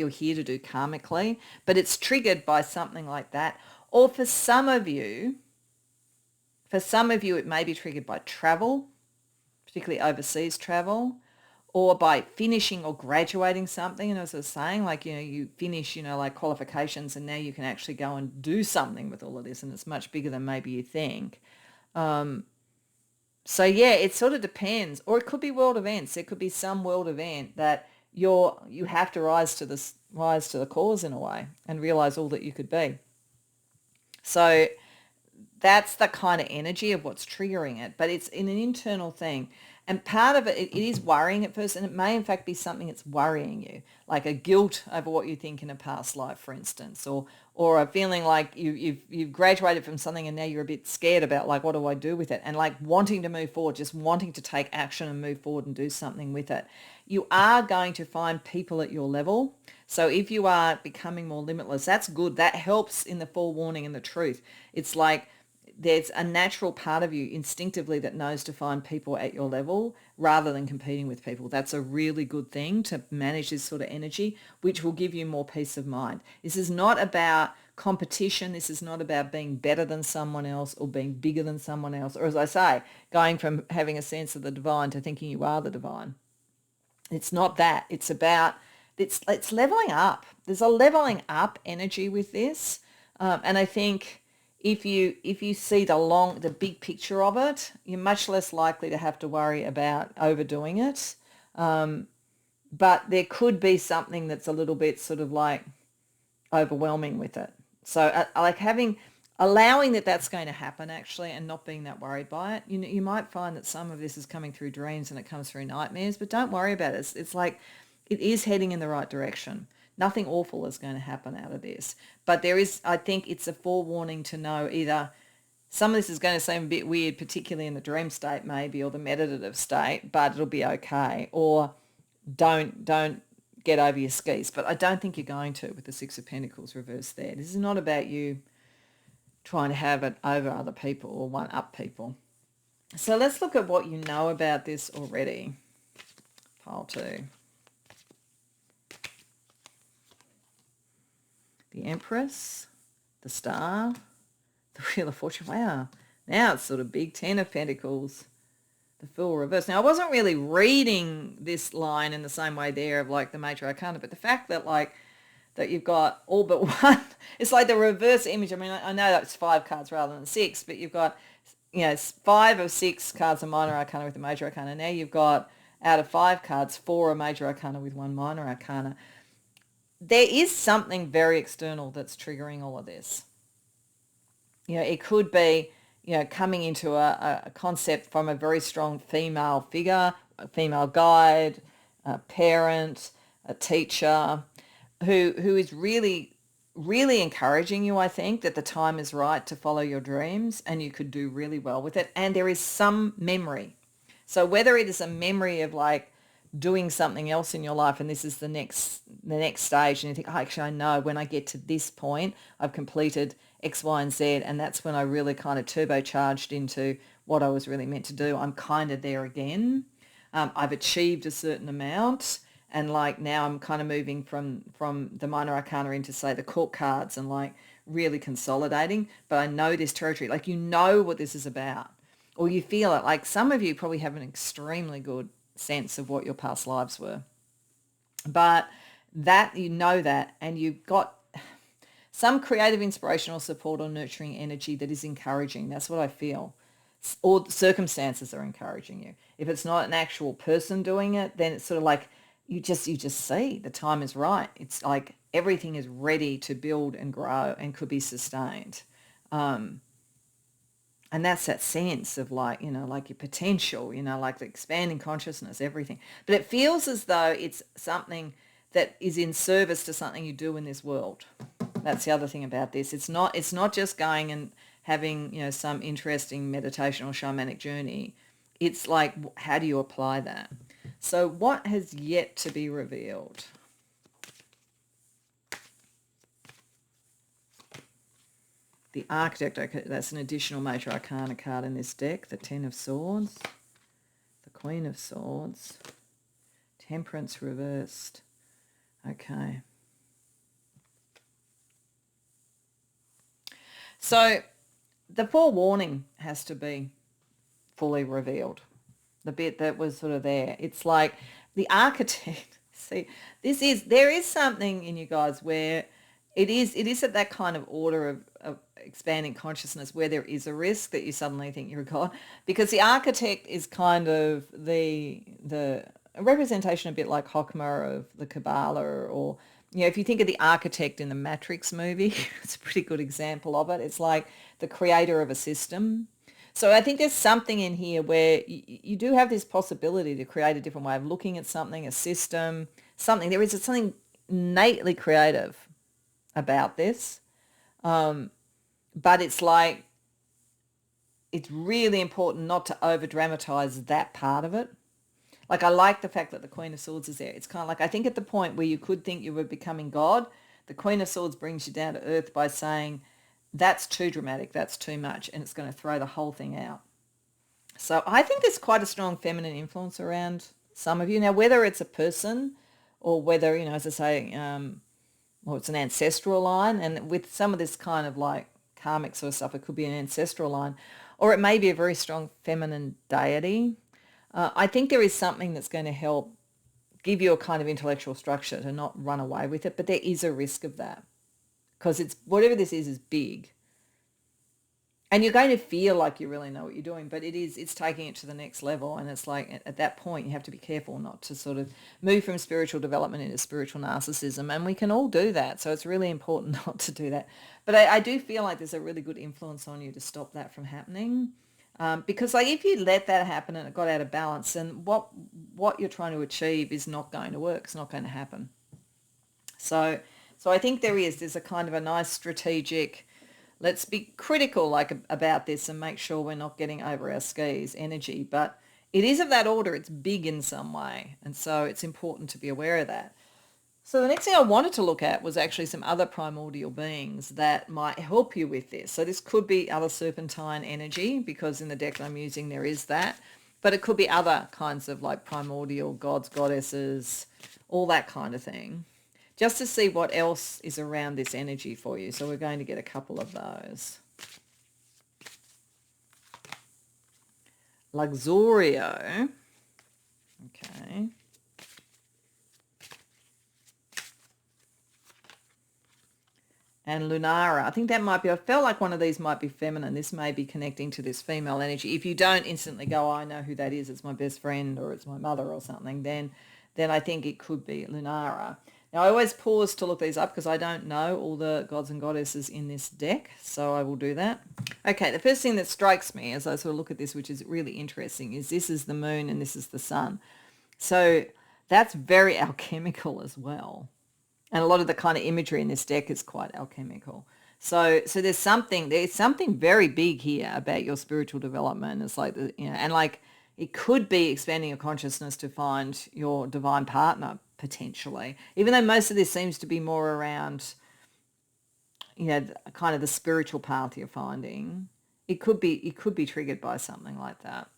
S1: here to do karmically. But it's triggered by something like that. Or for some of you, it may be triggered by travel, particularly overseas travel, or by finishing or graduating something. And as I was saying, like, you finish, like qualifications, and now you can actually go and do something with all of this, and it's much bigger than maybe you think. So yeah, it sort of depends. Or it could be world events. There could be some world event that you have to rise to the cause in a way and realize all that you could be. So that's the kind of energy of what's triggering it, but it's in an internal thing. And part of it is worrying at first, and it may in fact be something that's worrying you, like a guilt over what you think in a past life, for instance, or a feeling like you've graduated from something and now you're a bit scared about, like, what do I do with it? And like wanting to move forward, just wanting to take action and move forward and do something with it. You are going to find people at your level. So if you are becoming more limitless, that's good. That helps in the forewarning and the truth. It's like there's a natural part of you instinctively that knows to find people at your level rather than competing with people. That's a really good thing to manage this sort of energy, which will give you more peace of mind. This is not about competition. This is not about being better than someone else or being bigger than someone else. Or as I say, going from having a sense of the divine to thinking you are the divine. It's not that. It's about, it's leveling up. There's a leveling up energy with this. And I think if you see the big picture of it, you're much less likely to have to worry about overdoing it. But there could be something that's a little bit sort of like overwhelming with it. So like allowing that's going to happen actually, and not being that worried by it. You might find that some of this is coming through dreams and it comes through nightmares, but don't worry about it. It's like it is heading in the right direction. Nothing awful is going to happen out of this. But there is, I think it's a forewarning to know either some of this is going to seem a bit weird, particularly in the dream state maybe, or the meditative state, but it'll be okay. Or don't get over your skis. But I don't think you're going to with the Six of Pentacles reversed there. This is not about you trying to have it over other people or one up people. So let's look at what you know about this already. Pile 2. The Empress, the Star, the Wheel of Fortune. Wow. Now it's sort of big. 10 of Pentacles, the Fool reverse. Now I wasn't really reading this line in the same way there of like the Major Arcana, but the fact that that you've got all but one, it's like the reverse image. I mean, I know that's 5 cards rather than 6, but you've got, 5 of 6 cards are Minor Arcana with the Major Arcana. Now you've got, out of 5 cards, 4 are Major Arcana with 1 Minor Arcana. There is something very external that's triggering all of this. It could be, coming into a concept from a very strong female figure, a female guide, a parent, a teacher, who is really, really encouraging you, I think, that the time is right to follow your dreams and you could do really well with it. And there is some memory. So whether it is a memory of like doing something else in your life and this is the next stage and you think, oh, actually I know when I get to this point I've completed X, Y, and Z, and that's when I really kind of turbocharged into what I was really meant to do. I'm kind of there again. I've achieved a certain amount, and like now I'm kind of moving from the Minor Arcana into, say, the Court cards and like really consolidating. But I know this territory, like what this is about, or you feel it. Like some of you probably have an extremely good sense of what your past lives were, but that that, and you've got some creative, inspirational support or nurturing energy that is encouraging. That's what I feel. Or circumstances are encouraging you. If it's not an actual person doing it, then it's sort of like you just see the time is right. It's like everything is ready to build and grow and could be sustained. And that's that sense of like your potential, like the expanding consciousness, everything. But it feels as though it's something that is in service to something you do in this world. That's the other thing about this. It's not just going and having, some interesting meditation or shamanic journey. It's like, how do you apply that? So what has yet to be revealed? The Architect, that's an additional Major Arcana card in this deck. The 10 of Swords, the Queen of Swords, Temperance reversed. Okay. So the forewarning has to be fully revealed. The bit that was sort of there. It's like the architect, see, there is something in you guys where it is at that kind of order of expanding consciousness where there is a risk that you suddenly think you're a god, because the architect is kind of the representation a bit like Hokhmah of the Kabbalah, or if you think of the architect in the Matrix movie, it's a pretty good example of it. It's like the creator of a system. So I think there's something in here where you do have this possibility to create a different way of looking at something, a system, something. There is something innately creative about this. But it's like, it's really important not to over dramatize that part of it. Like, I like the fact that the Queen of Swords is there. It's kind of like, I think at the point where you could think you were becoming God, the Queen of Swords brings you down to earth by saying, that's too dramatic, that's too much, and it's going to throw the whole thing out. So I think there's quite a strong feminine influence around some of you. Now, whether it's a person or whether, as I say, well, it's an ancestral line, and with some of this kind of like karmic sort of stuff, it could be an ancestral line, or it may be a very strong feminine deity. I think there is something that's going to help give you a kind of intellectual structure to not run away with it, but there is a risk of that, because it's, whatever this is big, and you're going to feel like you really know what you're doing, but it's taking it to the next level. And it's like, at that point, you have to be careful not to sort of move from spiritual development into spiritual narcissism. And we can all do that. So it's really important not to do that. But I do feel like there's a really good influence on you to stop that from happening. Because like, if you let that happen and it got out of balance, then what you're trying to achieve is not going to work. It's not going to happen. So I think there's a kind of a nice strategic, let's be critical about this and make sure we're not getting over our skis energy. But it is of that order. It's big in some way. And so it's important to be aware of that. So the next thing I wanted to look at was actually some other primordial beings that might help you with this. So this could be other serpentine energy, because in the deck I'm using there is that. But it could be other kinds of like primordial gods, goddesses, all that kind of thing, just to see what else is around this energy for you. So we're going to get a couple of those. Luxurio. Okay. And Lunara. I think that might be, I felt like one of these might be feminine. This may be connecting to this female energy. If you don't instantly go, oh, I know who that is, it's my best friend or it's my mother or something, then I think it could be Lunara. Now, I always pause to look these up because I don't know all the gods and goddesses in this deck, so I will do that. Okay, the first thing that strikes me as I sort of look at this, which is really interesting, is this is the moon and this is the sun. So that's very alchemical as well. And a lot of the kind of imagery in this deck is quite alchemical. So there's something very big here about your spiritual development. It's like, and like, it could be expanding your consciousness to find your divine partner, potentially, even though most of this seems to be more around, kind of the spiritual path you're finding. It could be triggered by something like that.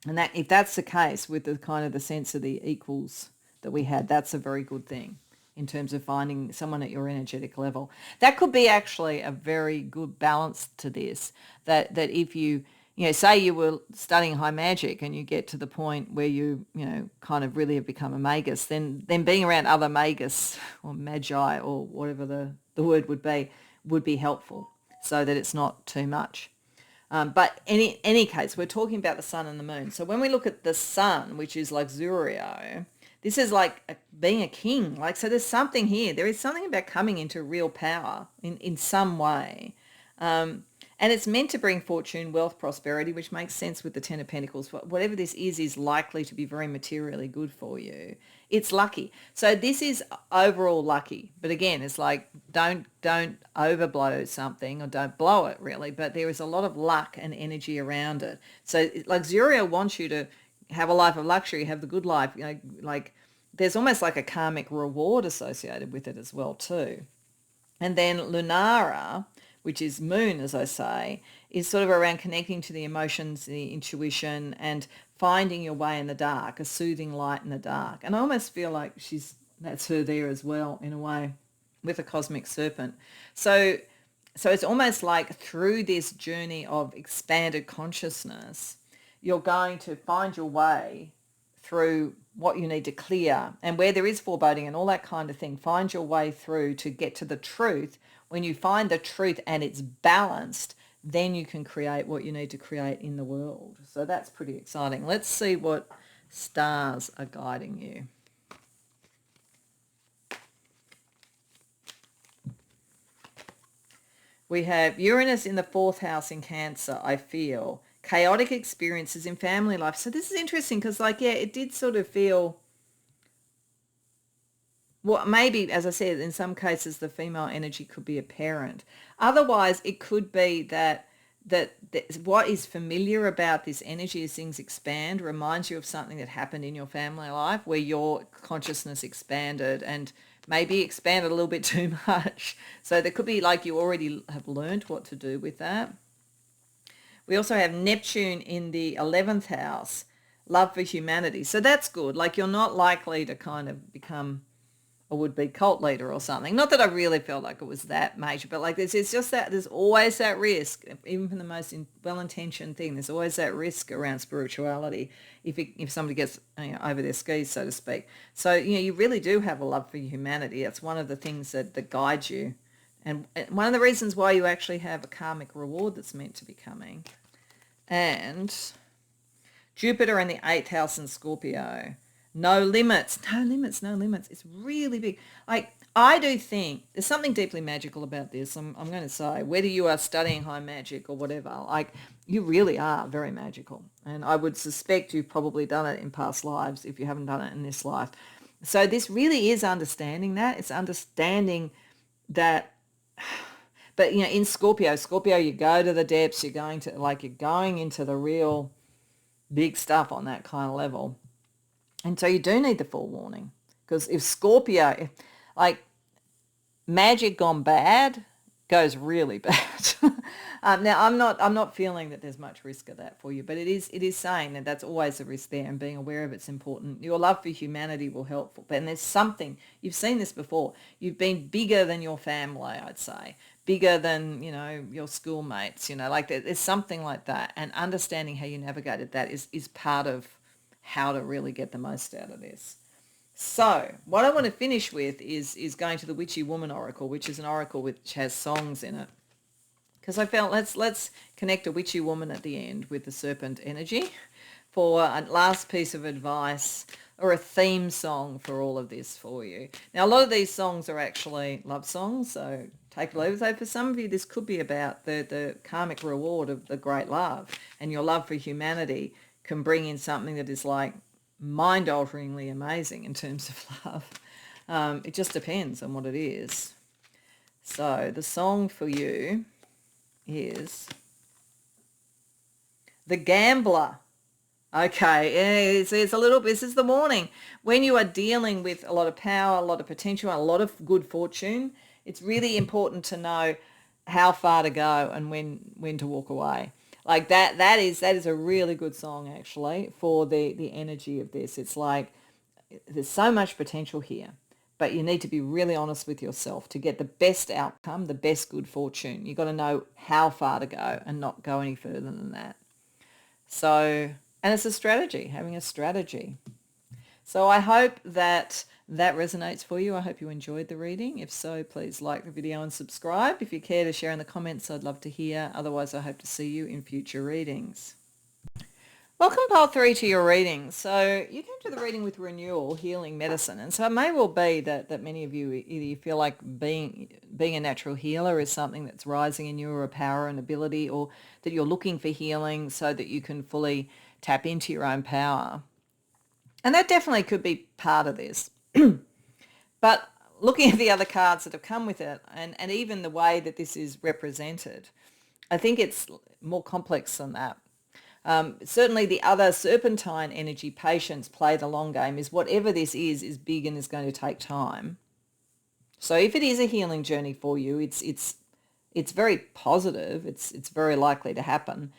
S1: And that, if that's the case with the kind of the sense of the equals that we had, that's a very good thing in terms of finding someone at your energetic level. That could be actually a very good balance to this, that if you say you were studying high magic and you get to the point where you kind of really have become a magus, then being around other magus or magi or whatever the word would be helpful, so that it's not too much. But in any case, we're talking about the sun and the moon. So when we look at the sun, which is like Zurio, this is like being a king. Like, so there's something here. There is something about coming into real power in some way. And it's meant to bring fortune, wealth, prosperity, which makes sense with the Ten of Pentacles. Whatever this is likely to be very materially good for you. It's lucky. So this is overall lucky. But again, it's like, don't overblow something, or don't blow it really. But there is a lot of luck and energy around it. So like Zurio wants you to have a life of luxury, have the good life. Like there's almost like a karmic reward associated with it as well too. And then Lunara, which is moon, as I say, is sort of around connecting to the emotions, the intuition, and finding your way in the dark, a soothing light in the dark. And I almost feel like that's her there as well, in a way, with a cosmic serpent. So it's almost like through this journey of expanded consciousness, you're going to find your way through what you need to clear, and where there is foreboding and all that kind of thing, find your way through to get to the truth. When you find the truth and it's balanced, then you can create what you need to create in the world. So that's pretty exciting. Let's see what stars are guiding you. We have Uranus in the 4th house in Cancer, I feel. Chaotic experiences in family life. So this is interesting because, like, yeah, it did sort of feel, well, maybe, as I said, in some cases the female energy could be a parent. Otherwise, it could be that what is familiar about this energy as things expand reminds you of something that happened in your family life where your consciousness expanded and maybe expanded a little bit too much. So there could be like you already have learned what to do with that. We also have Neptune in the 11th house, love for humanity. So that's good. Like you're not likely to kind of become a would-be cult leader or something. Not that I really felt like it was that major, but like it's just that there's always that risk, even from the most well-intentioned thing, there's always that risk around spirituality if somebody gets over their skis, so to speak. So, you really do have a love for humanity. That's one of the things that guides you. And one of the reasons why you actually have a karmic reward that's meant to be coming. And Jupiter in the 8th house in Scorpio. No limits. It's really big. Like, I do think there's something deeply magical about this. I'm going to say, whether you are studying high magic or whatever, like, you really are very magical. And I would suspect you've probably done it in past lives if you haven't done it in this life. So this really is understanding that. It's understanding that. But, in Scorpio, you go to the depths. You're going into the real big stuff on that kind of level. And so you do need the forewarning, because if Scorpio, like, magic gone bad goes really bad. Now I'm not feeling that there's much risk of that for you, but it is saying that that's always a risk there, and being aware of it's important. Your love for humanity will help. And there's something, you've seen this before. You've been bigger than your family, I'd say, bigger than your schoolmates. Like there's something like that, and understanding how you navigated that is part of how to really get the most out of this. So what I want to finish with is going to the Witchy Woman Oracle, which is an oracle which has songs in it. Because I felt let's connect a Witchy Woman at the end with the Serpent energy for a last piece of advice or a theme song for all of this for you. Now, a lot of these songs are actually love songs, so take it over. So for some of you, this could be about the karmic reward of the great love, and your love for humanity can bring in something that is like mind-alteringly amazing in terms of love. It just depends on what it is. So the song for you is The Gambler. Okay, it's a little, this is the morning. When you are dealing with a lot of power, a lot of potential, and a lot of good fortune, it's really important to know how far to go and when to walk away. Like that is a really good song actually for the energy of this. It's like there's so much potential here, but you need to be really honest with yourself to get the best outcome, the best good fortune. You've got to know how far to go and not go any further than that. So, and it's a strategy, having a strategy. So I hope that resonates for you. I hope you enjoyed the reading. If so, please like the video and subscribe. If you care to share in the comments, I'd love to hear. Otherwise, I hope to see you in future readings. Welcome, Pile 3, to your reading. So you came to the reading with renewal, healing, medicine. And so it may well be that many of you, either you feel like being a natural healer is something that's rising in you, or a power and ability, or that you're looking for healing so that you can fully tap into your own power. And that definitely could be part of this. But looking at the other cards that have come with it, and even the way that this is represented, I think it's more complex than that. Certainly the other serpentine energy, patience, play the long game, is whatever this is big and is going to take time. So if it is a healing journey for you, it's very positive. It's very likely to happen,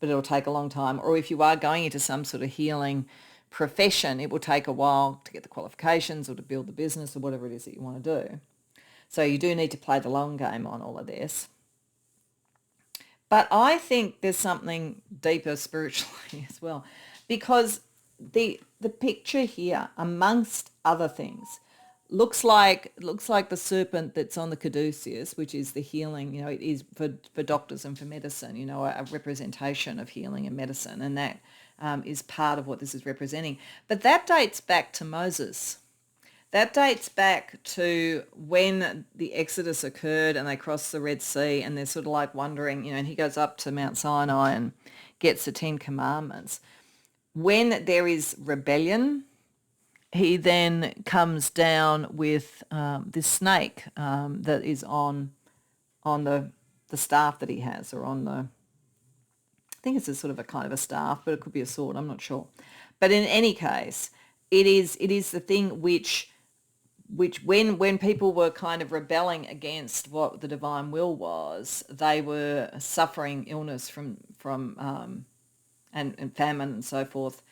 S1: but it'll take a long time. Or if you are going into some sort of healing profession, it will take a while to get the qualifications or to build the business or whatever it is that you want to do. So you do need to play the long game on all of this. But I think there's something deeper spiritually as well, because the picture here, amongst other things, looks like the serpent that's on the caduceus, which is the healing. It is for doctors and for medicine. A representation of healing and medicine, and that is part of what this is representing. But that dates back to Moses. That dates back to when the Exodus occurred and they crossed the Red Sea, and they're sort of like wondering, and he goes up to Mount Sinai and gets the 10 Commandments. When there is rebellion, he then comes down with this snake that is on the staff that he has, or on I think it's a sort of a kind of a staff, but it could be a sword, I'm not sure. But in any case, it is the thing which when people were kind of rebelling against what the divine will was, they were suffering illness from and famine and so forth.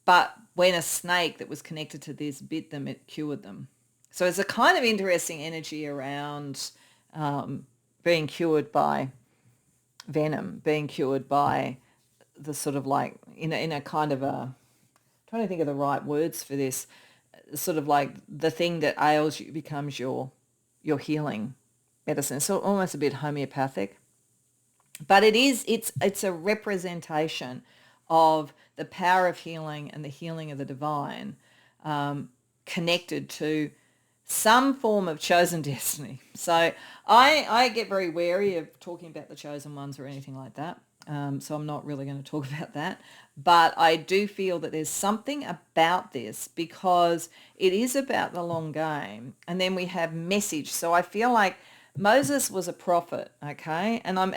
S1: But when a snake that was connected to this bit them, it cured them. So it's a kind of interesting energy around being cured by venom, being cured by the sort of like in a kind of a, trying to think of the right words for this, sort of like the thing that ails you becomes your healing medicine. So almost a bit homeopathic. But it's a representation of the power of healing and the healing of the divine, connected to some form of chosen destiny. So I get very wary of talking about the chosen ones or anything like that. So I'm not really going to talk about that. But I do feel that there's something about this, because it is about the long game. And then we have message. So I feel like Moses was a prophet, okay? And I'm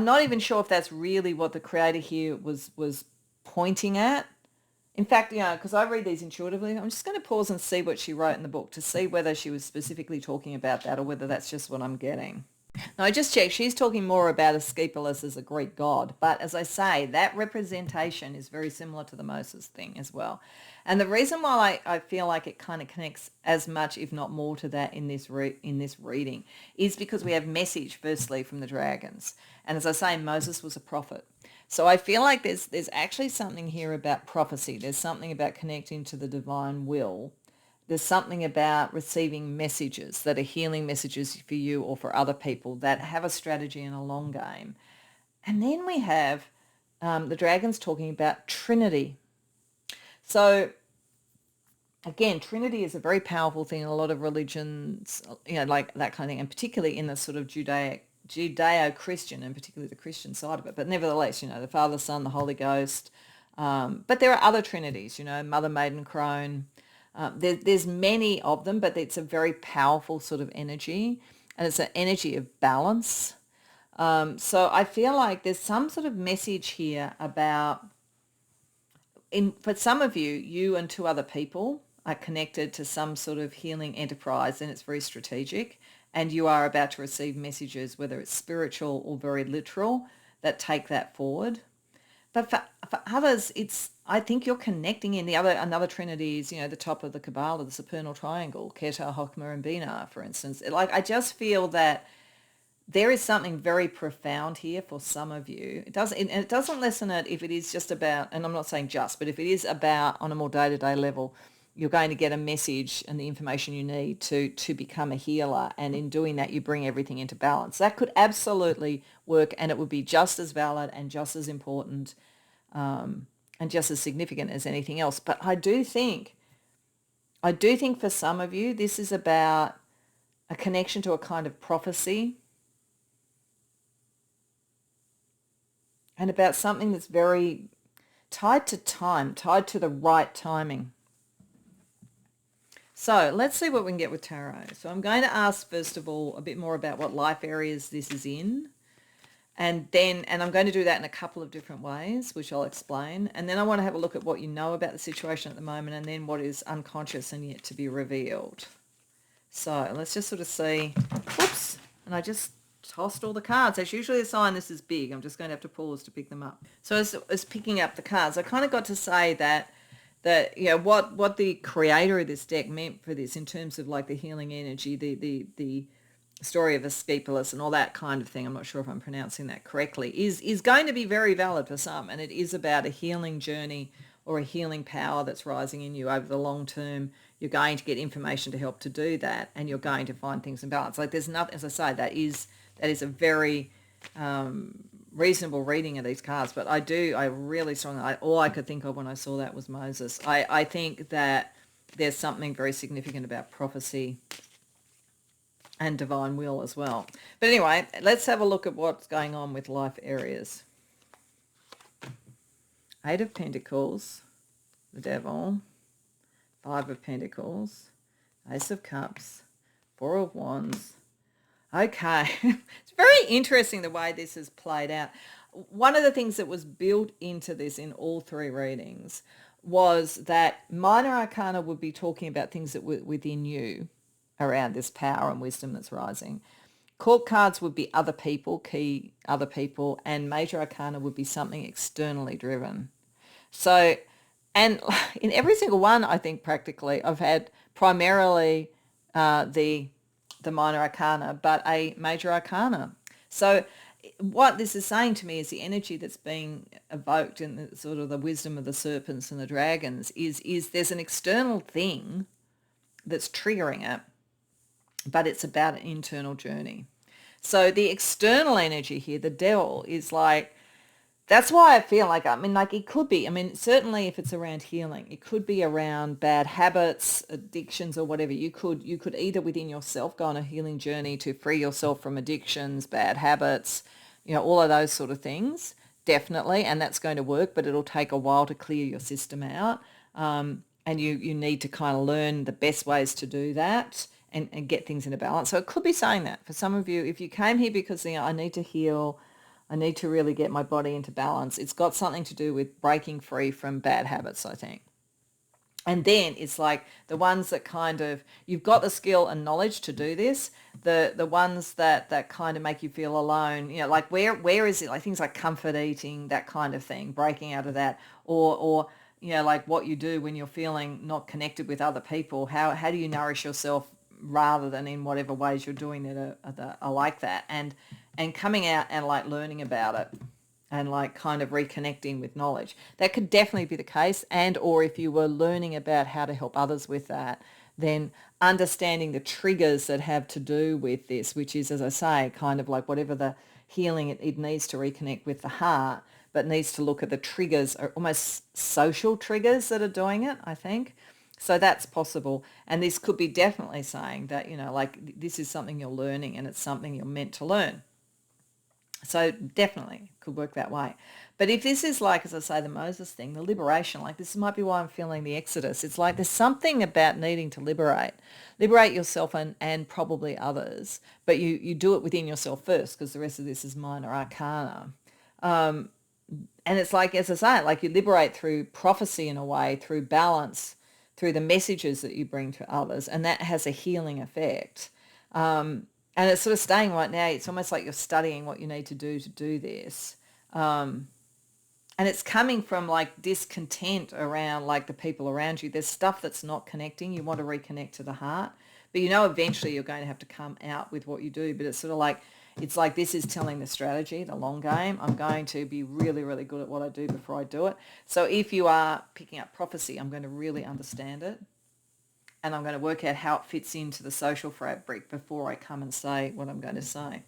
S1: not even sure if that's really what the creator here was pointing at. In fact, because I read these intuitively, I'm just going to pause and see what she wrote in the book to see whether she was specifically talking about that or whether that's just what I'm getting. Now, I just checked. She's talking more about Asclepius as a Greek god. But as I say, that representation is very similar to the Moses thing as well. And the reason why I feel like it kind of connects as much, if not more, to that in this reading is because we have message, firstly, from the dragons. And as I say, Moses was a prophet. So I feel like there's actually something here about prophecy. There's something about connecting to the divine will. There's something about receiving messages that are healing messages for you or for other people that have a strategy and a long game. And then we have the dragons talking about Trinity. So again, Trinity is a very powerful thing in a lot of religions, like that kind of thing, and particularly in the sort of Judeo-Christian, and particularly the Christian side of it. But nevertheless, the Father, Son, the Holy Ghost. But there are other trinities, Mother, Maiden, Crone. There's many of them, but it's a very powerful sort of energy, and it's an energy of balance. So I feel like there's some sort of message here about, for some of you, you and two other people are connected to some sort of healing enterprise, and it's very strategic, and you are about to receive messages, whether it's spiritual or very literal, that take that forward. But for others, I think you're connecting in another trinity is, the top of the Kabbalah, the supernal triangle, Keter, Hokmah, and Binah, for instance. I just feel that there is something very profound here for some of you. It doesn't lessen it if it is just about, and I'm not saying just, but if it is about on a more day-to-day level, you're going to get a message and the information you need to become a healer. And in doing that, you bring everything into balance. That could absolutely work, and it would be just as valid and just as important and just as significant as anything else. But I do think for some of you, this is about a connection to a kind of prophecy and about something that's very tied to time, tied to the right timing. So let's see what we can get with tarot. So I'm going to ask, first of all, a bit more about what life areas this is in. And I'm going to do that in a couple of different ways, which I'll explain. And then I want to have a look at what you know about the situation at the moment, and then what is unconscious and yet to be revealed. So let's just sort of see. Whoops. And I just tossed all the cards. That's usually a sign this is big. I'm just going to have to pause to pick them up. So as picking up the cards, I kind of got to say that what the creator of this deck meant for this in terms of like the healing energy, the story of Asclepius and all that kind of thing, I'm not sure if I'm pronouncing that correctly, is going to be very valid for some. And it is about a healing journey or a healing power that's rising in you over the long term. You're going to get information to help to do that, and you're going to find things in balance. Like there's nothing, as I say, that is a very reasonable reading of these cards. But I really strongly, all I could think of when I saw that was Moses. I think that there's something very significant about prophecy and divine will as well. But anyway, let's have a look at what's going on with life areas. 8 of Pentacles, the Devil, 5 of Pentacles, Ace of Cups, 4 of Wands. Okay, it's very interesting the way this has played out. One of the things that was built into this in all 3 readings was that minor arcana would be talking about things that were within you around this power and wisdom that's rising. Court cards would be other people, key other people, and major arcana would be something externally driven. So, and in every single one, I think practically, I've had primarily the minor arcana, but a major arcana. So what this is saying to me is the energy that's being evoked in the sort of the wisdom of the serpents and the dragons is there's an external thing that's triggering it, but it's about an internal journey. So the external energy here, the devil, is like, that's why I feel like, it could be, certainly if it's around healing, it could be around bad habits, addictions or whatever. You could either within yourself go on a healing journey to free yourself from addictions, bad habits, all of those sort of things, definitely. And that's going to work, but it'll take a while to clear your system out. And you need to kind of learn the best ways to do that. And get things into balance. So it could be saying that for some of you, if you came here because I need to heal, I need to really get my body into balance, it's got something to do with breaking free from bad habits, I think. And then it's like the ones that kind of, you've got the skill and knowledge to do this, the ones that kind of make you feel alone, like where is it? Like things like comfort eating, that kind of thing, breaking out of that, or like what you do when you're feeling not connected with other people. How do you nourish yourself rather than in whatever ways you're doing that are like that, and coming out and like learning about it and like kind of reconnecting with knowledge. That could definitely be the case. And or if you were learning about how to help others with that, then understanding the triggers that have to do with this, which is, as I say, kind of like whatever the healing, it needs to reconnect with the heart, but needs to look at the triggers, or almost social triggers that are doing it, I think. So that's possible. And this could be definitely saying that, like this is something you're learning and it's something you're meant to learn. So definitely could work that way. But if this is like, as I say, the Moses thing, the liberation, like this might be why I'm feeling the Exodus. It's like there's something about needing to liberate yourself and probably others, but you do it within yourself first, because the rest of this is minor arcana. And it's like, as I say, like you liberate through prophecy in a way, through balance, through the messages that you bring to others, and that has a healing effect. And it's sort of staying right now. It's almost like you're studying what you need to do this. And it's coming from like discontent around like the people around you. There's stuff that's not connecting. You want to reconnect to the heart, but eventually you're going to have to come out with what you do. But it's sort of like, it's like this is telling the strategy, the long game. I'm going to be really, really good at what I do before I do it. So if you are picking up prophecy, I'm going to really understand it. And I'm going to work out how it fits into the social fabric before I come and say what I'm going to say.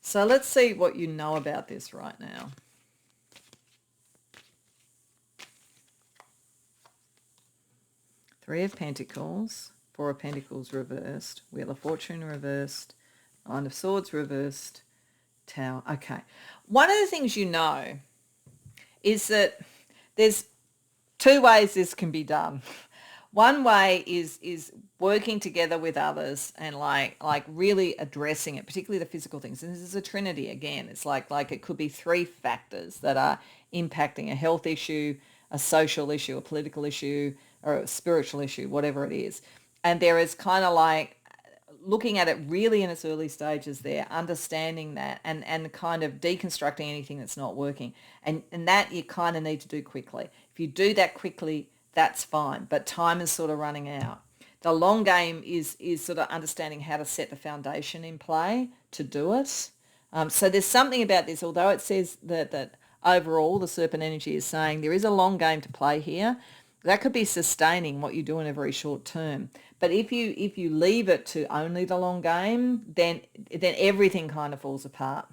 S1: So let's see what you know about this right now. Three of Pentacles, Four of Pentacles reversed, Wheel of Fortune reversed, Nine of Swords reversed, Tower. Okay. One of the things you know is that there's 2 ways this can be done. One way is working together with others and like really addressing it, particularly the physical things. And this is a trinity again. It's like it could be 3 factors that are impacting a health issue, a social issue, a political issue, or a spiritual issue, whatever it is. And there is kind of like looking at it really in its early stages there, understanding that and kind of deconstructing anything that's not working. And that you kind of need to do quickly. If you do that quickly, that's fine. But time is sort of running out. The long game is sort of understanding how to set the foundation in play to do it. So there's something about this, although it says that overall the serpent energy is saying there is a long game to play here. That could be sustaining what you do in a very short term. But if you leave it to only the long game, then everything kind of falls apart.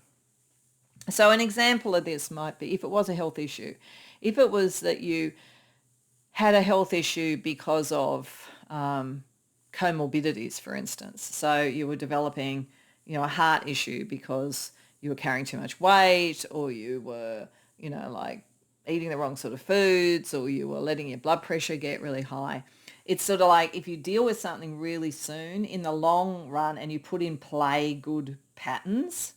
S1: So an example of this might be if it was a health issue. If it was that you had a health issue because of comorbidities, for instance. So you were developing, a heart issue because you were carrying too much weight, or you were, like eating the wrong sort of foods, or you were letting your blood pressure get really high. It's sort of like if you deal with something really soon in the long run and you put in play good patterns,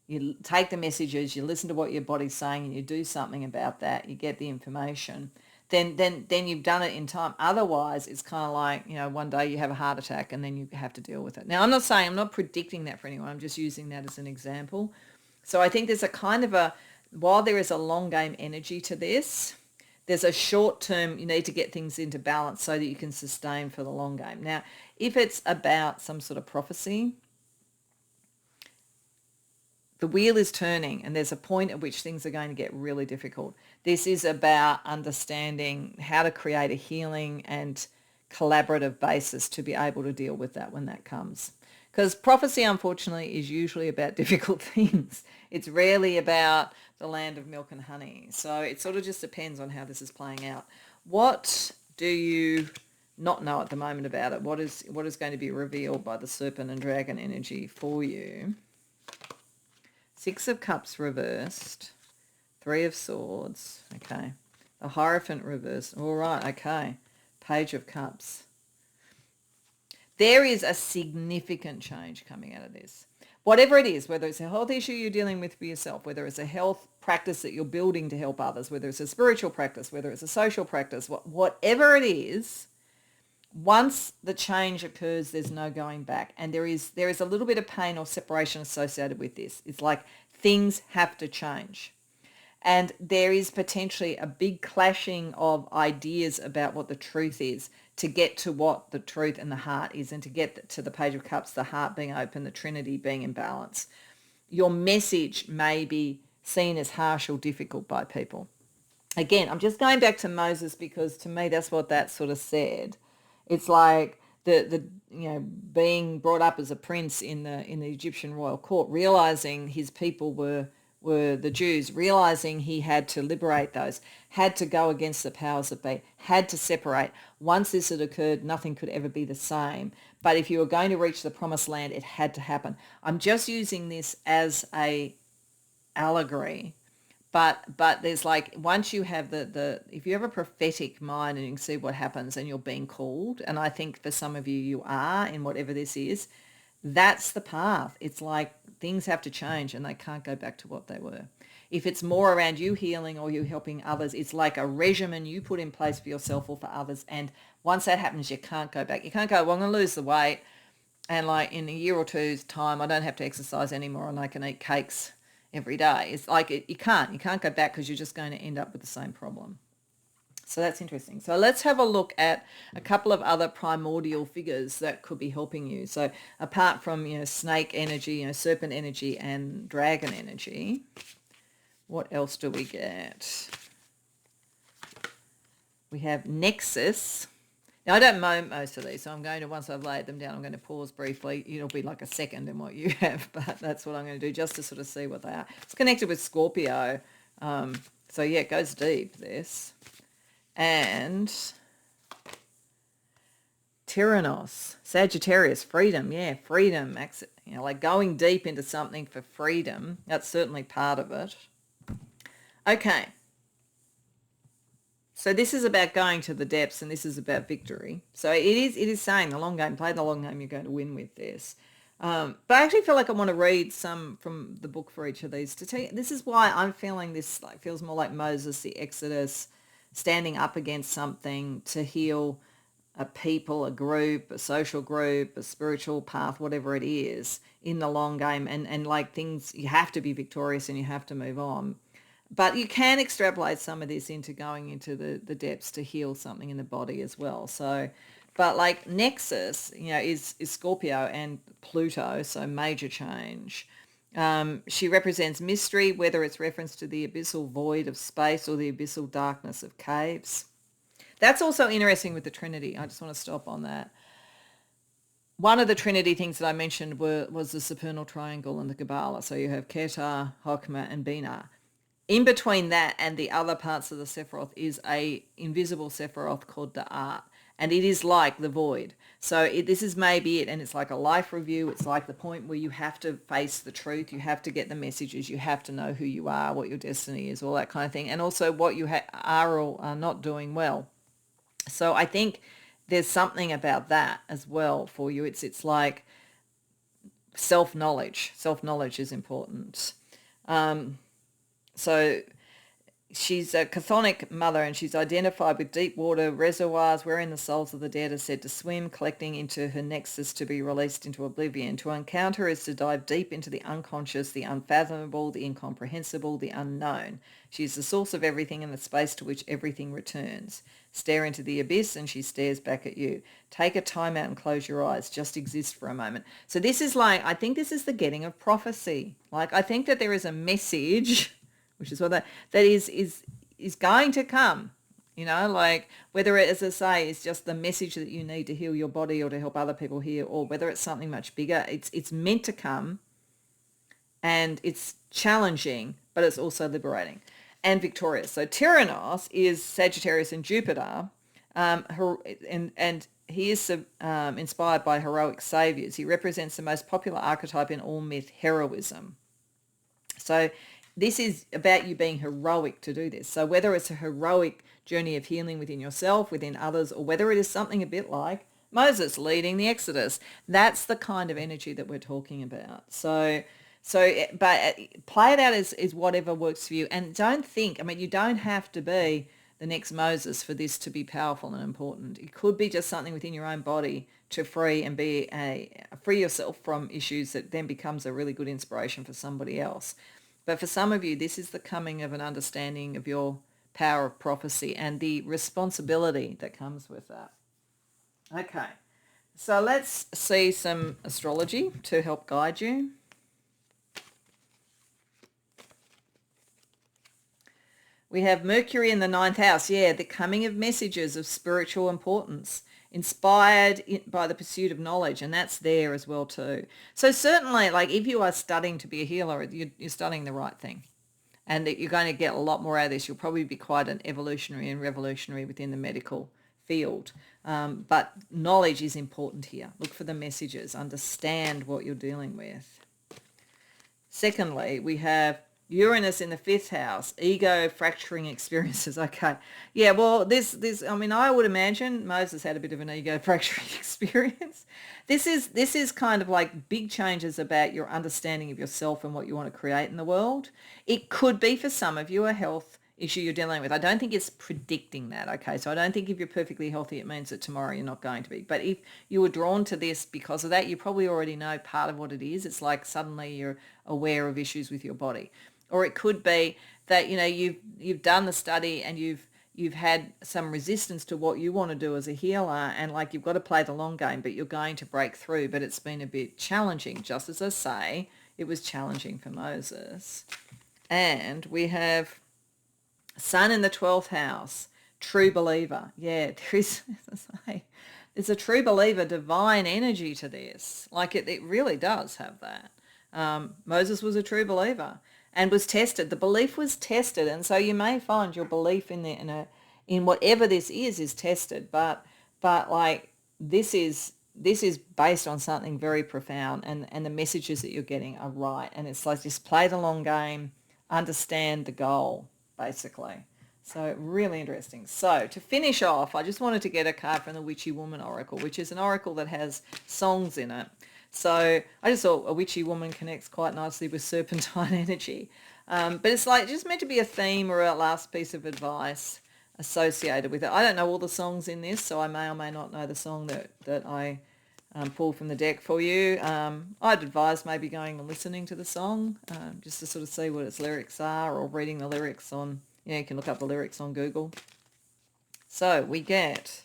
S1: you take the messages, you listen to what your body's saying and you do something about that, you get the information, then you've done it in time. Otherwise, it's kind of like, one day you have a heart attack and then you have to deal with it. Now, I'm not predicting that for anyone. I'm just using that as an example. So I think there's a kind of while there is a long game energy to this, there's a short term, you need to get things into balance so that you can sustain for the long game. Now, if it's about some sort of prophecy, the wheel is turning and there's a point at which things are going to get really difficult. This is about understanding how to create a healing and collaborative basis to be able to deal with that when that comes. Because prophecy, unfortunately, is usually about difficult things. It's rarely about the land of milk and honey. So it sort of just depends on how this is playing out. What do you not know at the moment about it? What is going to be revealed by the serpent and dragon energy for you? Six of Cups reversed. Three of Swords. Okay. The Hierophant reversed. All right. Okay. Page of Cups. There is a significant change coming out of this. Whatever it is, whether it's a health issue you're dealing with for yourself, whether it's a health practice that you're building to help others, whether it's a spiritual practice, whether it's a social practice, whatever it is, once the change occurs, there's no going back. And there is a little bit of pain or separation associated with this. It's like things have to change. And there is potentially a big clashing of ideas about what the truth is to get to what the truth and the heart is, and to get to the Page of Cups, the heart being open, the Trinity being in balance. Your message may be seen as harsh or difficult by people. Again, I'm just going back to Moses because to me that's what that sort of said. It's like the being brought up as a prince in the Egyptian royal court, realizing his people were the Jews, realizing he had to liberate those, had to go against the powers that be, had to separate. Once this had occurred, nothing could ever be the same. But if you were going to reach the promised land, it had to happen. I'm just using this as a allegory. But there's like, once you have if you have a prophetic mind and you can see what happens and you're being called, and I think for some of you are in whatever this is, that's the path. It's like things have to change and they can't go back to what they were. If it's more around you healing or you helping others, it's like a regimen you put in place for yourself or for others. And once that happens, you can't go back. You can't go, well, I'm going to lose the weight. And like in a year or two's time, I don't have to exercise anymore and I can eat cakes every day. It's like you can't go back because you're just going to end up with the same problem. So that's interesting. So let's have a look at a couple of other primordial figures that could be helping you. So apart from, snake energy, serpent energy and dragon energy, what else do we get? We have Nexus. Now, I don't know most of these, so I'm going to, once I've laid them down, I'm going to pause briefly. It'll be like a second in what you have, but that's what I'm going to do just to sort of see what they are. It's connected with Scorpio. So, yeah, it goes deep, this. And Tyrannos, Sagittarius, freedom. Yeah, freedom. Like going deep into something for freedom. That's certainly part of it. Okay. So this is about going to the depths and this is about victory. So it is saying the long game, play the long game, you're going to win with this. But I actually feel like I want to read some from the book for each of these to tell you. This is why I'm feeling this feels more like Moses, the Exodus, standing up against something to heal a people, a group, a social group, a spiritual path, whatever it is, in the long game. And like things, you have to be victorious and you have to move on. But you can extrapolate some of this into going into the depths to heal something in the body as well. So But like Nexus, is Scorpio and Pluto, so major change. She represents mystery, whether it's reference to the abyssal void of space or the abyssal darkness of caves. That's also interesting with the Trinity. I just want to stop on that. One of the Trinity things that I mentioned was the supernal triangle and the Kabbalah. So you have Keter, Hokmah, and Binah. In between that and the other parts of the Sephiroth is a invisible Sephiroth called the Art. And it is like the void. So this is maybe it, and it's like a life review. It's like the point where you have to face the truth. You have to get the messages. You have to know who you are, what your destiny is, all that kind of thing. And also what you are or are not doing well. So I think there's something about that as well for you. It's like self-knowledge. Self-knowledge is important. So she's a chthonic mother, and she's identified with deep water reservoirs wherein the souls of the dead are said to swim, collecting into her nexus to be released into oblivion. To encounter is to dive deep into the unconscious, the unfathomable, the incomprehensible, the unknown. She is the source of everything and the space to which everything returns. Stare into the abyss and she stares back at you. Take a time out and close your eyes. Just exist for a moment. So this is like, I think this is the getting of prophecy. Like, I think that there is a message, which is what that is going to come, like whether it, as I say, is just the message that you need to heal your body or to help other people heal, or whether it's something much bigger. It's meant to come, and it's challenging, but it's also liberating and victorious. So Tyrannos is Sagittarius and Jupiter, and he is inspired by heroic saviors. He represents the most popular archetype in all myth, heroism. So this is about you being heroic to do this. So whether it's a heroic journey of healing within yourself, within others, or whether it is something a bit like Moses leading the Exodus, that's the kind of energy that we're talking about. But play it out as whatever works for you. And don't think, you don't have to be the next Moses for this to be powerful and important. It could be just something within your own body to free yourself from issues that then becomes a really good inspiration for somebody else. But for some of you, this is the coming of an understanding of your power of prophecy and the responsibility that comes with that. Okay, so let's see some astrology to help guide you. We have Mercury in the 9th house. Yeah, the coming of messages of spiritual importance, inspired by the pursuit of knowledge, and that's there as well too. So certainly, like if you are studying to be a healer, you're studying the right thing, and that you're going to get a lot more out of this. You'll probably be quite an evolutionary and revolutionary within the medical field. But knowledge is important here. Look for the messages. Understand what you're dealing with. Secondly, we have Uranus in the 5th house, ego fracturing experiences. Okay. Yeah, well, I would imagine Moses had a bit of an ego fracturing experience. This is kind of like big changes about your understanding of yourself and what you want to create in the world. It could be for some of you a health issue you're dealing with. I don't think it's predicting that, okay? So I don't think if you're perfectly healthy, it means that tomorrow you're not going to be. But if you were drawn to this because of that, you probably already know part of what it is. It's like suddenly you're aware of issues with your body. Or it could be that, you've done the study and you've had some resistance to what you want to do as a healer, and like you've got to play the long game, but you're going to break through. But it's been a bit challenging, just as I say, it was challenging for Moses. And we have Sun in the 12th house, true believer. Yeah, there is, as I say, there's a true believer, divine energy to this. Like it really does have that. Moses was a true believer and was tested. The belief was tested, and so you may find your belief in whatever this is tested. But like this is based on something very profound, and the messages that you're getting are right. And it's like just play the long game, understand the goal, basically. So really interesting. So to finish off, I just wanted to get a card from the Witchy Woman Oracle, which is an oracle that has songs in it. So I just thought a witchy woman connects quite nicely with serpentine energy. But it's like just meant to be a theme or a last piece of advice associated with it. I don't know all the songs in this, so I may or may not know the song that I pulled from the deck for you. I'd advise maybe going and listening to the song just to sort of see what its lyrics are, or reading the lyrics on, you can look up the lyrics on Google. So we get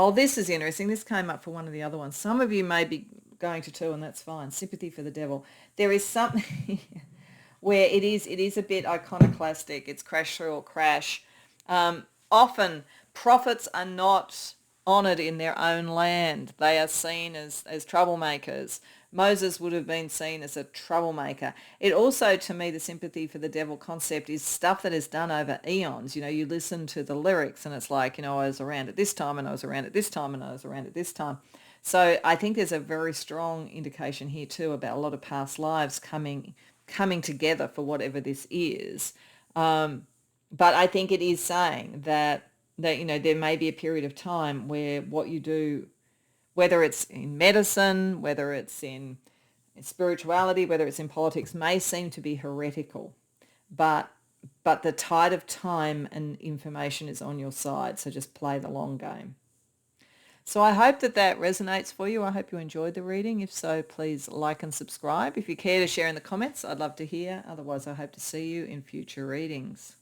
S1: Oh, this is interesting. This came up for one of the other ones. Some of you may be going to two, and that's fine. Sympathy for the devil. There is something where it is a bit iconoclastic. It's crash through or crash. Often prophets are not honoured in their own land. They are seen as troublemakers. Moses would have been seen as a troublemaker. It also, to me, the sympathy for the devil concept is stuff that is done over eons. You know, you listen to the lyrics and it's like, you know, I was around at this time and I was around at this time and I was around at this time. So I think there's a very strong indication here too about a lot of past lives coming together for whatever this is. But I think it is saying that you know, there may be a period of time where what you do, whether it's in medicine, whether it's in spirituality, whether it's in politics, may seem to be heretical. But the tide of time and information is on your side, so just play the long game. So I hope that resonates for you. I hope you enjoyed the reading. If so, please like and subscribe. If you care to share in the comments, I'd love to hear. Otherwise, I hope to see you in future readings.